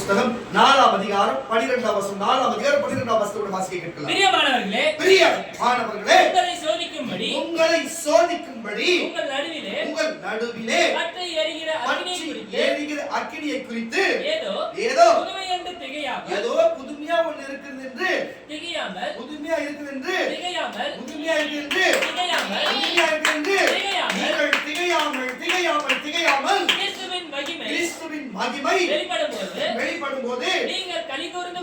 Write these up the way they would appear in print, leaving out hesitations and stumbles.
புஸ்தகம் 4ஆம் அதிகாரம் 12ஆம் வசனம். 4ஆம் அதிகாரம் 12ஆம் வசனத்தோட வாசிக்க கேட்கலாம். பிரியமானவர்களே, உங்களை சோதிக்கும்படி உங்கள் நடுவிலே பற்றி எரிகிற அக்கினியை குறித்து ஏதோ புதுமையா ஒன்று இருக்குது என்று புதுமையா இருக்குது என்று திகையாமல் கிறிஸ்துவின் மகிமை வெளிப்படும் போது நீங்கள் களிகூர்ந்து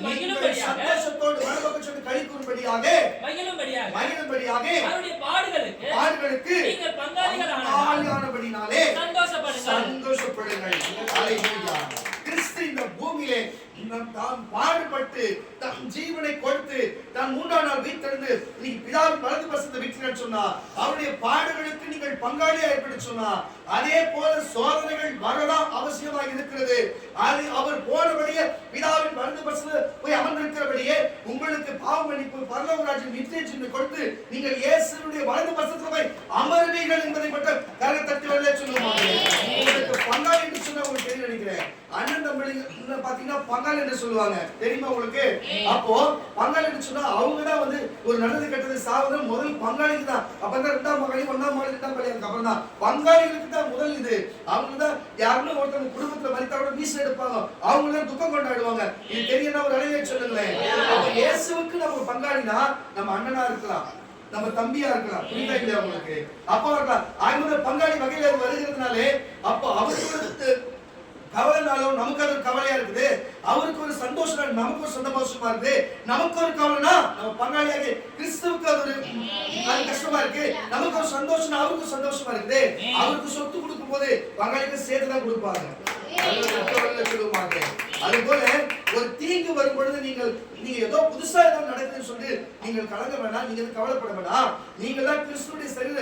சந்தோஷத்தோடு மகிழும்படியாக அவருடைய பாடுகளுக்கு நீங்கள் பங்காளியானபடினாலே சந்தோஷப்படுங்கள். ஹல்லேலூயா. கிறிஸ்து இந்த பூமியிலே தான் பாடுபட்டு தன் ஜீவனை கொடுத்து தான் 3ஆம் நாள் உயிர்த்தெழுந்து நீங்க பிதாவின் வலது பக்கத்துல வீற்றிருன்னு சொன்னா, அவருடைய பாடுகளுக்கு நீங்கள் பங்காளியா ஏற்பட்டு சொன்னா, அதே போல சோதனைகள் வரலாம் அவசியமாக இருக்கிறது. அது அவர் போனபடியே பிதாவின் வலது பக்கத்துல போய் அமர்ந்திருக்கிறபடியே உங்களுக்கு பாவ மன்னிப்பு பரலோக ராஜ்யம் நித்திய ஜீவனை கொடுத்து நீங்கள் இயேசுவுடைய வலது பக்கத்துல போய் அமர்வீர்கள் என்பதை மட்டும் கரத்தட்டி வரல சொல்லுவாங்க. உங்களுக்கு பங்காளி என்று சொன்னா உங்களுக்கு தெரியும் நினைக்கிறேன். அண்ணன் தம்பிங்க பாத்தீங்கன்னா பங்காளி என்று சொல்லுவாங்க, தெரியுமா உங்களுக்கு? அப்போ பங்காளி என்று சொன்னா அவங்க தான் வந்து ஒரு நல்லது கெட்டது சாவது முதல் பங்காளிக்கு தான். அப்பதான் 2ஆம் பங்காளி 1ஆம் பங்காளி 2ஆம் பங்காளி அப்புறம் தான் பங்காளிகளுக்கு தான் முதல் இது. அவங்க தான் யாருன்னு ஒருத்தவங்க குடும்பத்துல மரித்தவரோட வீச எடுப்பாங்க, அவங்க தான் துக்கம் கொண்டாடுவாங்க. இது தெரியனா ஒரு அழகே சொல்லுங்களேன். அப்ப இயேசுவுக்கு நம்ம பங்காளினா நம்ம அண்ணனா இருக்கலாம், நம்ம தம்பியா இருக்கலாம், புரியுதா இல்லையா உங்களுக்கு? அப்போ இருக்கலாம் அவங்க பங்காளி வகையில வருகிறதுனாலே அப்போ அவருக்கு கவலைனாலும் நமக்கு அது கவலையா இருக்குது, அவருக்கு ஒரு சந்தோஷம் நமக்கு ஒரு சந்தோஷமா இருக்குது. நமக்கு ஒரு கவலைனா நம்ம பங்காளியாக கிறிஸ்துவுக்கு அது ஒரு கஷ்டமா இருக்கு, நமக்கு ஒரு சந்தோஷம் அவருக்கு சந்தோஷமா இருக்குது. அவருக்கு சொத்து கொடுக்கும் போது பங்காளிக்கு சேர்த்து தான் கொடுப்பாங்க, சொல்லுவாங்க. அது போல ஒரு தீங்கு வரும் பொழுது நீங்க ஏதோ புதுசா ஏதோ நடக்குதுன்னு சொல்லி நீங்கள் கலங்க வேண்டாம், நீங்க கவலைப்பட வேண்டாம். நீங்க தான் கிறிஸ்துவுடைய சரீர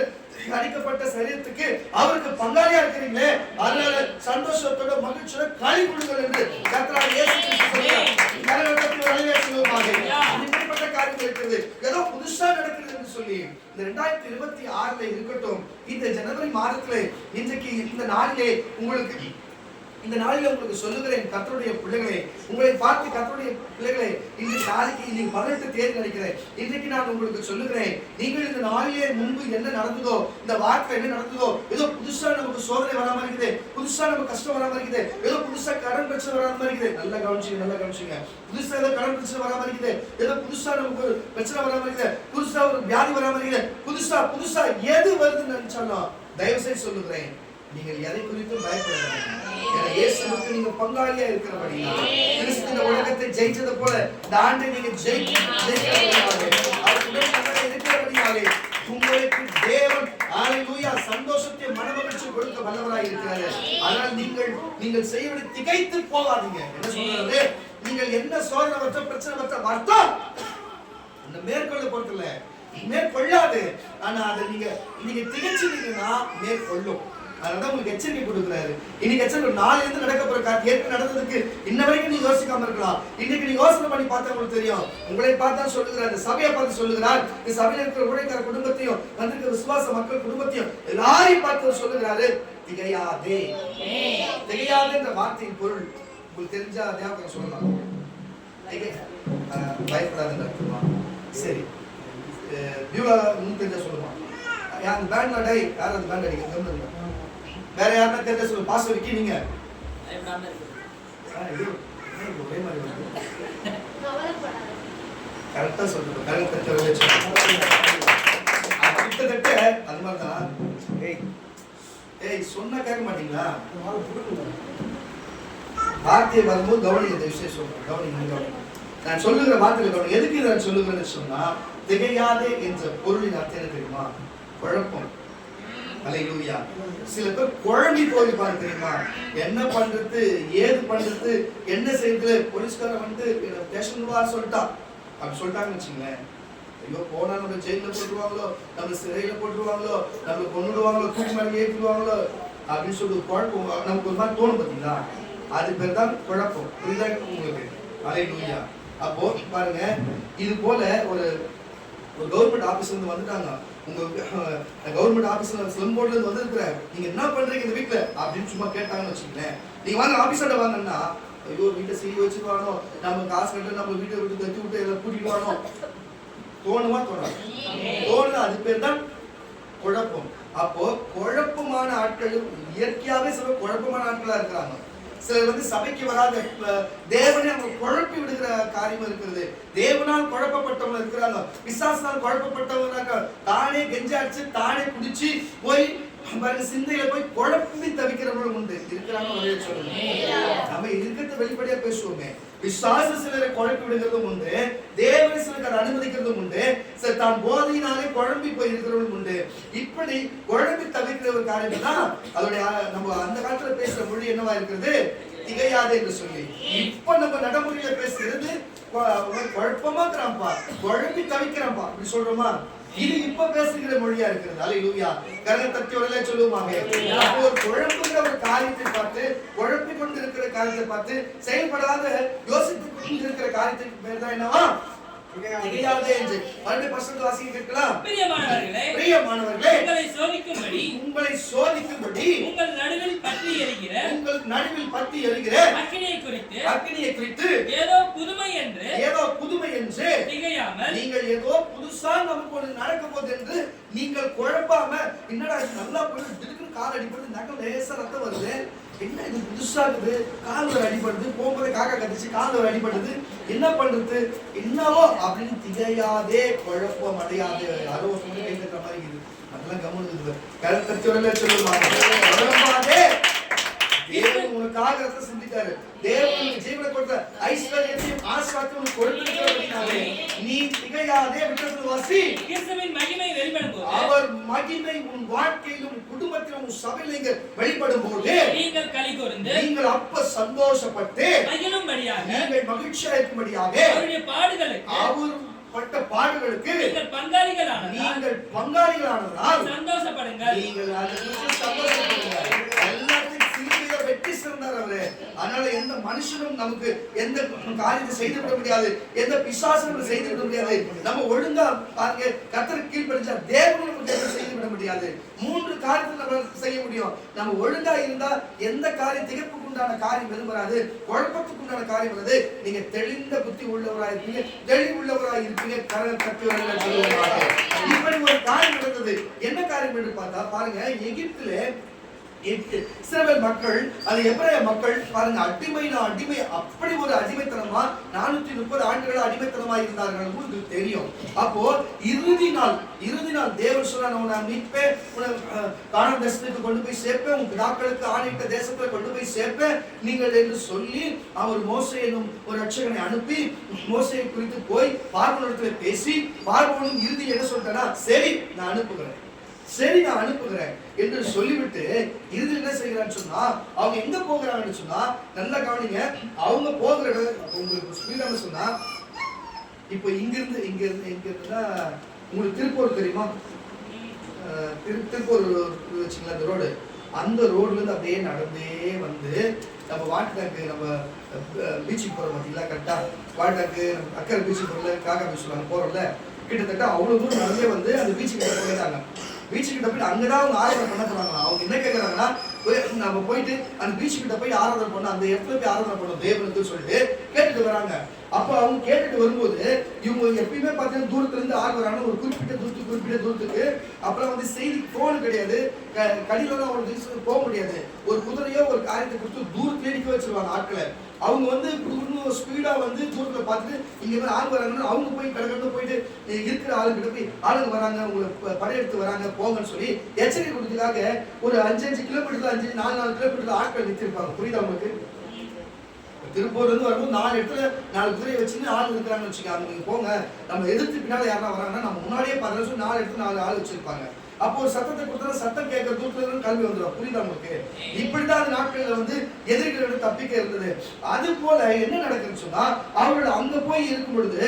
அடிக்கப்பட்ட சரீரத்துக்கு அவருக்கு பங்காளியா இருக்கிறீங்களே, அதனால சந்தோஷத்தோட மகிழ்ச்சியோட களி கொடுங்கள் என்று கர்த்தராகிய இயேசு கிறிஸ்து சொல்றார். இப்படிப்பட்ட காரியங்கள் இருக்குது, ஏதோ புதுசா நடக்குது என்று சொல்லி இந்த 2026 இருக்கட்டும், இந்த ஜனவரி மாதத்துல இன்றைக்கு இந்த நாளிலே உங்களுக்கு சொல்லுகிறேன் கர்த்தருடைய பிள்ளைகளே, உங்களை பார்த்து கர்த்தருடைய பிள்ளைகளே, இன்றைக்கு நாளைக்கு இன்னைக்கு 18 தேதி நினைக்கிறேன். இன்றைக்கு நான் உங்களுக்கு சொல்லுகிறேன், நீங்கள் இந்த நாளிலே முன்பு என்ன நடந்ததோ, இந்த வார்த்தை என்ன நடந்ததோ, ஏதோ புதுசா நமக்கு சோதனை வராம இருக்குது, புதுசா நமக்கு கஷ்டம் வராம இருக்குது, ஏதோ புதுசா கடன் பிரச்சனை வராம இருக்குது. நல்லா கவனிச்சுங்க. புதுசா ஏதோ கடன் பிரச்சனை வராம இருக்குது, ஏதோ புதுசா நமக்கு பிரச்சனை வராம இருக்குது, புதுசா ஒரு வியாதி வராம இருக்குது, புதுசா எது வருதுன்னு நினைச்சாலும் தயவு செய்து சொல்லுகிறேன், நீங்கள் எதை குறித்து பயப்பட வேண்டாம். இயேசுவுக்கு நீங்க பங்காளியா இருக்கிறபடியால் கிறிஸ்து இந்த உலகத்தை ஜெயிச்சது போல இந்த ஆண்டை நீங்க இருக்கிறபடியாலே உங்களுக்கு தேவன் ஹல்லேலூயா சந்தோஷத்தை மனமகிழ்ச்சி கொடுக்க வல்லவராய் இருக்கிறார். அதனால் நீங்கள் செய்யபடி திகைத்து போகாதீங்க. என்ன சொல்றது? நீங்கள் என்ன சோதனை வச்ச பிரச்சனை வச்ச வருத்தம் அந்த மேற்கொள்ள போறதில்ல, மேற்கொள்ளாது. ஆனா அதை நீங்க திகைச்சிட்டீங்கன்னா மேற்கொள்ளும். அதனால உங்களுக்கு எச்சரிக்கை கொடுக்குறாரு. இன்னைக்கு எச்சரிக்கை நாளைல இருந்து நடக்க போற காரியம் ஏற்கனவே நடந்ததுக்கு இன்ன வரைக்கும் நீங்க யோசிக்காம இருக்கலாம். இன்னைக்கு நீங்க யோசனை பண்ணி பார்த்தா உங்களுக்கு தெரியும். உங்களை பார்த்தா சொல்லுகிறார், இந்த சபையை பார்த்து சொல்லுகிறார், இந்த சபையில இருக்கிற ஊழியக்கார குடும்பத்தையும் வந்திருக்கிற விசுவாச மக்கள் குடும்பத்தையும் எல்லாரையும் பார்த்து சொல்லுகிறாரு, திகையாதே. திகையாதே என்ற வார்த்தையின் பொருள் உங்களுக்கு தெரிஞ்சா ஞாபகம் சொல்லலாம். பயப்படாதுன்னு அர்த்தமா? சரி, பியூலா இன்னும் தெரிஞ்சா சொல்லுவான். அந்த பேண்ட் டை யாரும் அந்த பேண்ட் அடிக்க வேற யாருன்னா தெரிஞ்ச சொல்லு. பாஸ் வைக்க நீங்க கரெக்டா சொல்லுங்க. கிட்டத்தட்ட அது மாதிரிதான். சொன்னா கேட்க மாட்டீங்களா? வார்த்தையை வரும்போது கவனிங்க, இந்த விஷயம் சொல்றேன். கவனிங்க. நான் சொல்லுகிற வார்த்தையில கவனிங்க. எதுக்கு நான் சொல்லுகிறேன்னு சொன்னா, திகையாதே என்ற பொருளின் அர்த்தம் என்ன தெரியுமா? குழப்பம். ஹல்லேலூயா. சில பேர் குழம்பி போயிருப்பாங்க தெரியுமா? என்ன பண்றது, ஏது பண்றது, என்ன செய்யறது. போலீஸ்காரன் வந்து ஸ்டேஷன் வா சொல்லிட்டா அப்படி சொல்லிட்டாங்கன்னு வச்சுங்களேன், ஐயோ போனா நம்ம ஜெயில போட்டுருவாங்களோ, நம்ம சிறையில போட்டுருவாங்களோ, நம்ம கொண்டுடுவாங்களோ, தூக்கு மேலே ஏற்றுவாங்களோ அப்படின்னு சொல்லி குழப்பம் நமக்கு ஒரு மாதிரி தோணும் பார்த்தீங்களா? அது பேர் தான் குழப்பம். புரியுதா உங்களுக்கு? ஹல்லேலூயா. அப்போ பாருங்க, இது போல ஒரு கவர்மெண்ட் ஆபீஸ்ல இருந்து வந்துட்டாங்க. உங்க கவர்மெண்ட் ஆபீஸ்ல ஸ்லம் போர்ட்ல இருந்து வந்திருக்கிற, நீங்க என்ன பண்றீங்க இந்த வீட்ல அப்படின்னு சும்மா கேட்டாங்கன்னு வச்சுக்கீங்களேன். நீங்க வாங்க ஆபீஸோட வாங்கன்னா ஐயோ வீட்டை சீ வச்சுருவானோ, நம்ம காசு கட்டு நம்ம வீட்டை விட்டு தட்டி விட்டு எல்லாம் கூட்டிடுவானோ தோணுமா தோணாது? தோணுது. அது பேர் தான் குழப்பம். அப்போ குழப்பமான ஆட்களும் இயற்கையாவே சில குழப்பமான ஆட்களா இருக்கிறாங்க. சிலர் வந்து சபைக்கு வராத தேவனே அவங்க குழப்பி விடுகிற காரியம் இருக்கிறது. தேவனால் குழப்பப்பட்டவங்க இருக்கிறாங்க, பிசாசினால் குழப்பப்பட்டவங்க தானே கெஞ்சாச்சு தானே குடிச்சு போய் சிந்தையில போய் குழப்பி தவிக்கிறவங்களும் உண்டு இருக்கிறாங்க. நம்ம இருக்கிறத வெளிப்படையா பேசுவோமே. விசுவாச சிலரை குழப்பி விடுகிறதும் உண்டு, தேவனை சிலருக்கு அதை அனுமதிக்கிறதும் உண்டு, சில தான் போதையினாலே குழம்பி போய் இருக்கிறவங்களும் உண்டு. இப்படி குழம்பி தவிர்க்கிற ஒரு காரியம் தான் அதோடைய நம்ம அந்த காலத்துல பேசுற மொழி என்னவா இருக்கிறது? திகையாதே என்று சொல்லி. இப்ப நம்ம நடைமுறையில பேசுகிறது குழப்பமா இருக்கிறான்ப்பா, குழம்பி தவிக்கிறான்ப்பா அப்படி சொல்றோமா? இது இப்ப பேசுகிற மொழியா இருக்கிறது. அல்லேலூயா. கரங்களை தட்டி வரல சொல்லுவாங்க. ஒரு குழம்புங்கிற ஒரு காரியத்தை பார்த்து, குழப்பி கொண்டு இருக்கிற காரியத்தை பார்த்து, செயல்படாத யோசித்து கொண்டு இருக்கிற காரியத்துக்கு பேர் தான் என்னவா? திகையாதே என்று. மறுபடியும் பசங்க வாசிக்க கேட்கலாம். பிரியமானவர்களே, உங்களை சோதிக்கும்படி உங்கள் நடுவில் பற்றி எரிகிற அக்கினியை குறித்து ஏதோ புதுமை என்று திகையாமல், நீங்கள் ஏதோ புதுசா நமக்கு ஒன்று நடக்க போகுது என்று நீங்கள் குழப்பாம, என்னடா இது நல்லா போயிட்டு திடீர்னு கால் அடிப்படுது, நகம் லேசா ரத்தம் வருது, என்ன இது புதுசா இருக்குது, கால் ஒரு அடிபடுது, போகும்போது காக்கா கத்திச்சு கால் ஒரு அடிபடுது, என்ன பண்றது என்னவோ அப்படின்னு திகையாதே, குழப்பம் அடையாதே. யாரோ ஒரு சொல்லி கை தட்டுற மாதிரி இருக்குது, அதெல்லாம் கவனிக்குது. கருத்து சொல்லுவாங்க. தேவன் உனக்காக ரத்த சிந்தித்தாரு. தேவன் உனக்கு ஜீவனை கொடுத்த ஐஸ்வர்யத்தையும் ஆசீர்வாதத்தையும் கொடுத்திருக்கிறாரே, நீ திகையாதே. விட்டது வாசி. கிறிஸ்துவின் மகிமை வெளிப்படும்போது, அவர் மகிமை உன் வாழ்க்கையிலும் குடும்பத்திலும் உன் சபையிலும் வெளிப்படும்போது நீங்கள் களிகூர்ந்து, நீங்கள் அப்ப சந்தோஷப்பட்டு மகிழும்படியாக, நீங்கள் மகிழ்ச்சியா இருக்கும்படியாக அவருடைய பாடுகளுக்கு, அவர் பட்ட பாடுகளுக்கு நீங்கள் பங்காளிகளானதால் சந்தோஷப்படுங்கள். நீங்கள் அதை குறித்து சந்தோஷப்படுங்கள். எல்லாத்தையும் சிலுவையில வெற்றி சிறந்தார் அவரு. அதனால எந்த மனுஷனும் நமக்கு எந்த காரியத்தை செய்துவிட முடியாது, எந்த பிசாசும் செய்துவிட முடியாது. நம்ம ஒழுங்கா பாருங்க, கர்த்தருக்கு கீழ்ப்படிஞ்சா தேவனும் நமக்கு செய்துவிட முடியாது. 3 காரியத்தை நம்ம செய்ய முடியும். நம்ம ஒழுங்கா இருந்தா எந்த காரியம் திகைப்புக்கு உண்டான காரியம் எதுவும் வராது, குழப்பத்துக்கு உண்டான காரியம் வராது. நீங்க தெளிந்த புத்தி உள்ளவராக இருப்பீங்க, தெளிவுள்ளவராக இருப்பீங்க. இப்படி ஒரு காரியம் நடந்தது. என்ன காரியம் என்று பார்த்தா பாருங்க, எகிப்திலே இஸ்ரவேல் மக்கள், அது எபிரேய மக்கள் பாருங்க, அடிமை, அப்படி ஒரு அடிமைத்தனமா 430 ஆண்டுகள் அடிமைத்தனமா இருந்தார்கள். உங்களுக்கு தெரியும். அப்போ இறுதி நாள் தேவன் சொன்னார், நான் மீட்பேன், கானான் தேசத்துக்கு கொண்டு போய் சேர்ப்பேன், உங்க பிதாக்களுக்கு ஆணையிட்ட தேசத்துல கொண்டு போய் சேர்ப்பேன் நீங்கள் என்று சொல்லி அவர் மோசே என்னும் ஒரு ரட்சகனை அனுப்பி மோசேயை குறித்து போய் பார்வோனிடத்துல பேசி, பார்வோனும் இறுதி என்ன சொல்லிட்டேன்னா, சரி நான் அனுப்புகிறேன் என்று சொல்லிவிட்டு இறுதியில் என்ன செய்கிறான்னு சொன்னா, அவங்க எங்க போகிறாங்கன்னு சொன்னா, நல்லா கவனிங்க, அவங்க போகிற இடம் உங்களுக்கு ஸ்பீடா சொன்னா, இப்போ இங்க இருந்தா உங்களுக்கு திருப்பூர் தெரியுமா? திருப்பூர் வச்சுங்களா அந்த ரோடு, அந்த ரோட்ல இருந்து அப்படியே நடந்தே வந்து நம்ம வாட்டர் நம்ம பீச்சுக்கு போறோம் பார்த்தீங்களா, கரெக்டா வாட்டர் அக்கறை பீச்சுக்கு போறல, காக்கா பீச் போறோம்ல, கிட்டத்தட்ட அவ்வளவு தூரம் நடந்தே வந்து அந்த பீச்சுக்கு போயிட்டாங்க. பீச்சுக்கிட்ட போய் அங்கதான் அவங்க ஆராதனை பண்ண போறாங்களா. அவங்க என்ன கேட்கறாங்கன்னா, நம்ம போயிட்டு அந்த பீச்சுக்கிட்ட போய் ஆராதனை பண்ண, அந்த இடத்துல போய் ஆராதனை பண்ணோம் தேவனுக்கு சொல்லிட்டு கேட்டுட்டு வராங்க. அப்ப அவங்க கேட்டுட்டு வரும்போது இவங்க எப்பயுமே பார்த்தீங்கன்னா தூரத்துல இருந்து ஆள் வராங்க, ஒரு குறிப்பிட்ட தூரத்துக்கு. அப்புறம் வந்து செய்தி போன் கிடையாது, கடியில ஒரு போக முடியாது, ஒரு குதிரையோ ஒரு காரியத்தை கொடுத்து தூரத்துல நிக்க வச்சிருவாங்க ஆட்களை. அவங்க வந்து ஸ்பீடா வந்து தூரத்துல பார்த்துட்டு இங்க மாதிரி ஆள் வராங்கன்னா அவங்க போய் கடற்கரை போயிட்டு இருக்கிற ஆளுங்கிட்ட போய் ஆளுங்க வராங்க, உங்களை படையெடுத்து வராங்க போங்கன்னு சொல்லி எச்சரிக்கை கொடுத்ததுக்காக ஒரு 5 கிலோமீட்டர்ல 4 கிலோமீட்டர்ல ஆட்கள் நிறுத்திருப்பாங்க. புரியுதா உங்களுக்கு? திருப்பூர்ல இருந்து வரும்போது 4 இடத்துல 4 குதிரையை வச்சுன்னு ஆள் இருக்கிறாங்கன்னு வச்சுக்காங்க, நீங்க போங்க, நம்ம எதிர்த்து பின்னால யாரா வராங்கன்னா நம்ம முன்னாடியே 4 இடத்துல 4 ஆள் வச்சிருப்பாங்க. அப்போ ஒரு சத்தத்தை கொடுத்தா சத்தம் கேட்கற தூரத்துல இருந்து கல்வி வந்துடும். புரியுதா உங்களுக்கு? இப்படிதான் அந்த நாட்கள்ல வந்து எதிரிகளோட தப்பிக்க இருந்தது. அது போல என்ன நடக்குதுன்னு சொன்னா, அவர்கள் அங்க போய் இருக்கும் பொழுது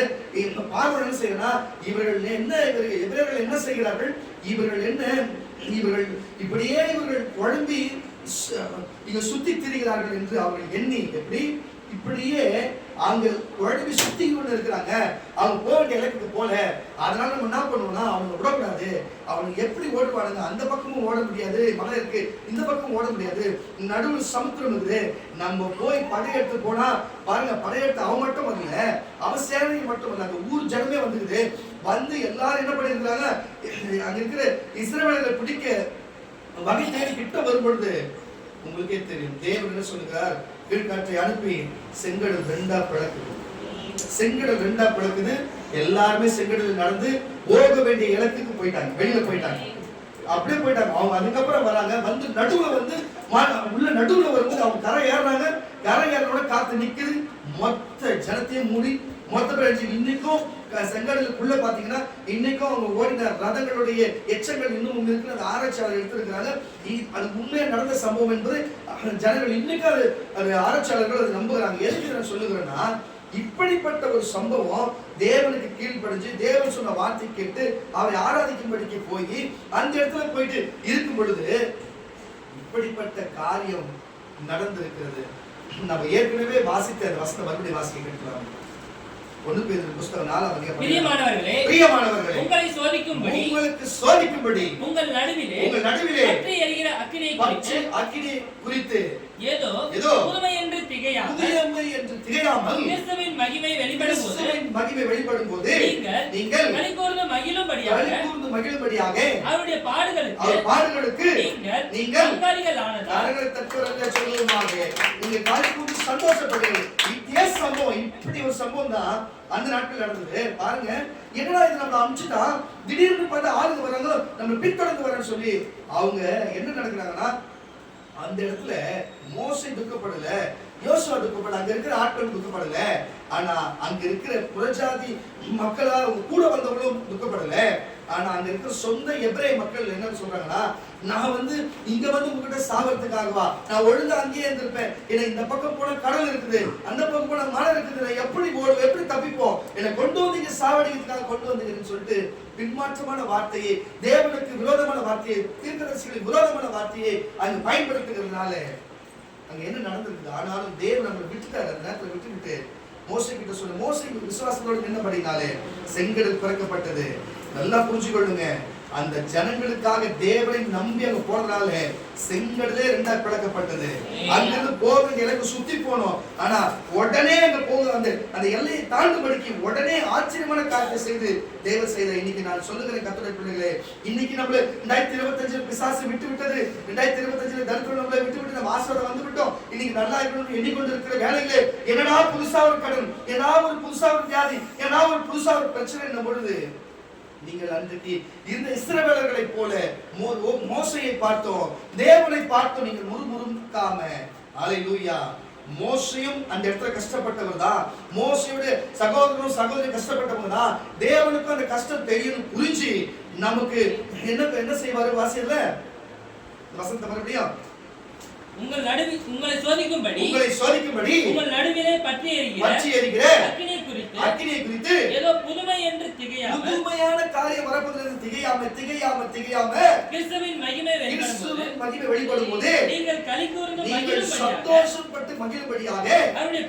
பார்வை என்ன செய்யறா, இவர்கள் என்ன செய்கிறார்கள், இவர்கள் இப்படியே குழம்பி இங்க சுத்தி திரிகிறார்கள் என்று அவர்கள் எண்ணி எப்படி இப்ப இப்படியே அவங்க குழம்பி சுத்தி கொண்டு இருக்கிறாங்க. அவங்க போக வேண்டிய இலக்குக்கு போல. அதனால நம்ம என்ன பண்ணுவோம்னா அவங்க விடக்கூடாது. அவனுக்கு எப்படி ஓடுவானுங்க, அந்த பக்கமும் ஓட முடியாது, மலை இருக்கு, இந்த பக்கம் ஓட முடியாது, நடுவில் சமுத்திரம் இருக்குது. நம்ம போய் படையெடுத்து போனா பாருங்க, படையெடுத்து அவன் மட்டும் வரல, அவன் சேனை மட்டும் வரல, அந்த ஊர் ஜனமே வந்துக்குது. வந்து எல்லாரும் என்ன பண்ணிருக்காங்க, அங்க இருக்கிற இஸ்ரவேலர்களை பிடிக்க வகை தேடி கிட்ட வரும்பொழுது உங்களுக்கே தெரியும் தேவன் என்ன சொல்லுகிறார், கீழ்காற்றை அனுப்பி செங்கடல் ரெண்டா பிளக்குது. செங்கடல் ரெண்டா பிளக்குது. எல்லாருமே செங்கடல் நடந்து போக வேண்டிய இலக்குக்கு போயிட்டாங்க, வெளியில போயிட்டாங்க. அப்படியே போயிட்டாங்க. அவங்க அதுக்கப்புறம் வராங்க, வந்து நடுவுல வந்து உள்ள நடுவுல வரும்போது அவங்க கரை ஏறாங்க. கரை ஏறனோட காத்து நிக்குது. மொத்த ஜனத்தையும் மூடி மொத்த பேர் இன்னைக்கும் செங்கடலுக்குள்ள பாத்தீங்கன்னா இன்னைக்கும் அவங்க ஓடின ரதங்களுடைய எச்சங்கள் இன்னும் இருக்கு. அந்த ஆராய்ச்சியாளர் எடுத்திருக்கிறாங்க. அது உண்மையா நடந்த சம்பவம் என்பது ஜனங்கள் இன்னைக்கு அது ஆராய்ச்சியாளர்கள் அது நம்புகிறாங்க. எதுக்கு நான் சொல்லுகிறேன்னா, இப்படிப்பட்ட ஒரு சம்பவம் தேவனுக்கு கீழ்ப்படிஞ்சு தேவன் சொன்ன வார்த்தை கேட்டு அவரை ஆராதிக்கும்படிக்கு போய் அந்த இடத்துல போயிட்டு இருக்கும் பொழுது இப்படிப்பட்ட காரியம் நடந்திருக்கிறது. நம்ம ஏற்கனவே வாசித்த அந்த வசனம் மறுபடியும் வாசிக்க கேட்கலாம். 1 பேதுரு புத்தகம் 4ஆம் அதிகாரம். பிரியமானவர்களே, உங்களை சோதிக்கும்படி உங்கள் நடுவிலே பற்றி எரிகிற அக்கினி குறித்து ஏதோ புதுமை என்று திகையாமல் கிறிஸ்துவின் மகிமை வெளிப்படும் போது நீங்கள் களிகூர்ந்து மகிழும்படியாக அவருடைய பாடுகளுக்கு நீங்கள் பங்காளிகளானதால் சொல்லுவாங்க. நீங்க களிகூர்ந்து சந்தோஷப்படுங்கள். இதே சம்பவம், இப்படி ஒரு சம்பவம் தான் அந்த நாட்கள் நடந்தது. பாருங்க, என்னடா இது நம்ம அமிச்சுட்டா திடீர்னு பார்த்தா ஆளுங்க வராங்க, நம்ம பின்தொடர்ந்து வரேன்னு சொல்லி அவங்க என்ன நடக்கிறாங்கன்னா, அந்த இடத்துல மோசே துக்கப்படல, யோசுவா துக்கப்படல, அங்க இருக்கிற ஆட்கள் துக்கப்படல. ஆனா அங்க இருக்கிற புறஜாதி மக்களா கூட வந்தவங்களும் துக்கப்படல. ஆனா அங்க இருக்கிற சொந்த எபிரேய மக்கள் என்ன சொல்றாங்கன்னா, நான் வந்து இங்க வந்து உங்ககிட்ட சாவறதுக்காகவா, நான் ஒழுங்கா அங்கேயே இருந்திருப்பேன். ஏன்னா இந்த பக்கம் போன கடல் இருக்குது, அந்த பக்கம் போன மலை இருக்குது, நான் எப்படி ஓடுவோம், எப்படி தப்பிப்போம், என்னை கொண்டு வந்து இங்க சாவடிக்கிறதுக்காக கொண்டு வந்தீங்கன்னு சொல்லிட்டு பின்மாற்றமான வார்த்தையை, தேவனுக்கு விரோதமான வார்த்தையை, தீர்க்கதரிசிகளுக்கு விரோதமான வார்த்தையை அங்க பயன்படுத்துகிறதுனால அங்க என்ன நடந்திருக்குது. ஆனாலும் தேவன் நம்மளை விட்டுட்டாரு. அந்த நேரத்தில் விட்டுவிட்டு மோசே கிட்ட சொல்ல, மோசே விசுவாசத்தோடு நின்றபடினாலே செங்கடல் பிறக்கப்பட்டது. நல்லா புரிஞ்சுக்கொள்ளுங்க, அந்த ஜனங்களுக்காக தேவனை நம்பி அங்க போறதுனால செங்கடலே ரெண்டா பிளக்கப்பட்டது. அங்கிருந்து போக எனக்கு சுத்தி போனோம். ஆனா உடனே அங்க போக அந்த எல்லையை தாண்டும்படிக்கு உடனே ஆச்சரியமான காரியத்தை செய்து தேவன் செய்த. இன்னைக்கு நான் சொல்லுகிறேன் கர்த்தருடைய பிள்ளைகளே, இன்னைக்கு நம்மள 2025 பிசாசு விட்டு விட்டது, 2025 தரித்திரம் நம்மளை விட்டு விட்டு நம்ம ஆசீர்வாதம் வந்து விட்டோம். இன்னைக்கு நல்லா இருக்கணும்னு எண்ணிக்கொண்டு இருக்கிற வேலையிலே என்னடா புதுசா ஒரு கடன், ஏதாவது ஒரு புதுசா ஒரு வியாதி, ஏதாவது ஒரு புதுசா ஒரு பிரச்சனை என்ன பொழுது நீங்கள் அன்றைக்கு இந்த இஸ்ரவேலர்களை போல மோசையை பார்த்தோம், தேவனை பார்த்தோம், நீங்கள் முறுமுறுக்காம. அல்லேலூயா. மோசையும் அந்த இடத்துல கஷ்டப்பட்டவர் தான், மோசையோட சகோதரனும் சகோதரி கஷ்டப்பட்டவங்க தான். தேவனுக்கும் அந்த கஷ்டம் தெரியும் புரிஞ்சு நமக்கு என்ன செய்வாரு வாசியல்ல வசந்த மறுபடியும் உங்களை சோதிக்கும்படி உங்கள் நடுவிலே பற்றி எரிகிற அக்கினியை குறித்து ஏதோ புதுமை என்று திகையாமல், புதுமையான காரியம் வரப்போகிறது திகையாம கிறிஸ்துவின் மகிமை வெளிப்படும் போது நீங்கள் களிகூர்ந்து சந்தோஷப்பட்டு மகிழும்படியாக அவருடைய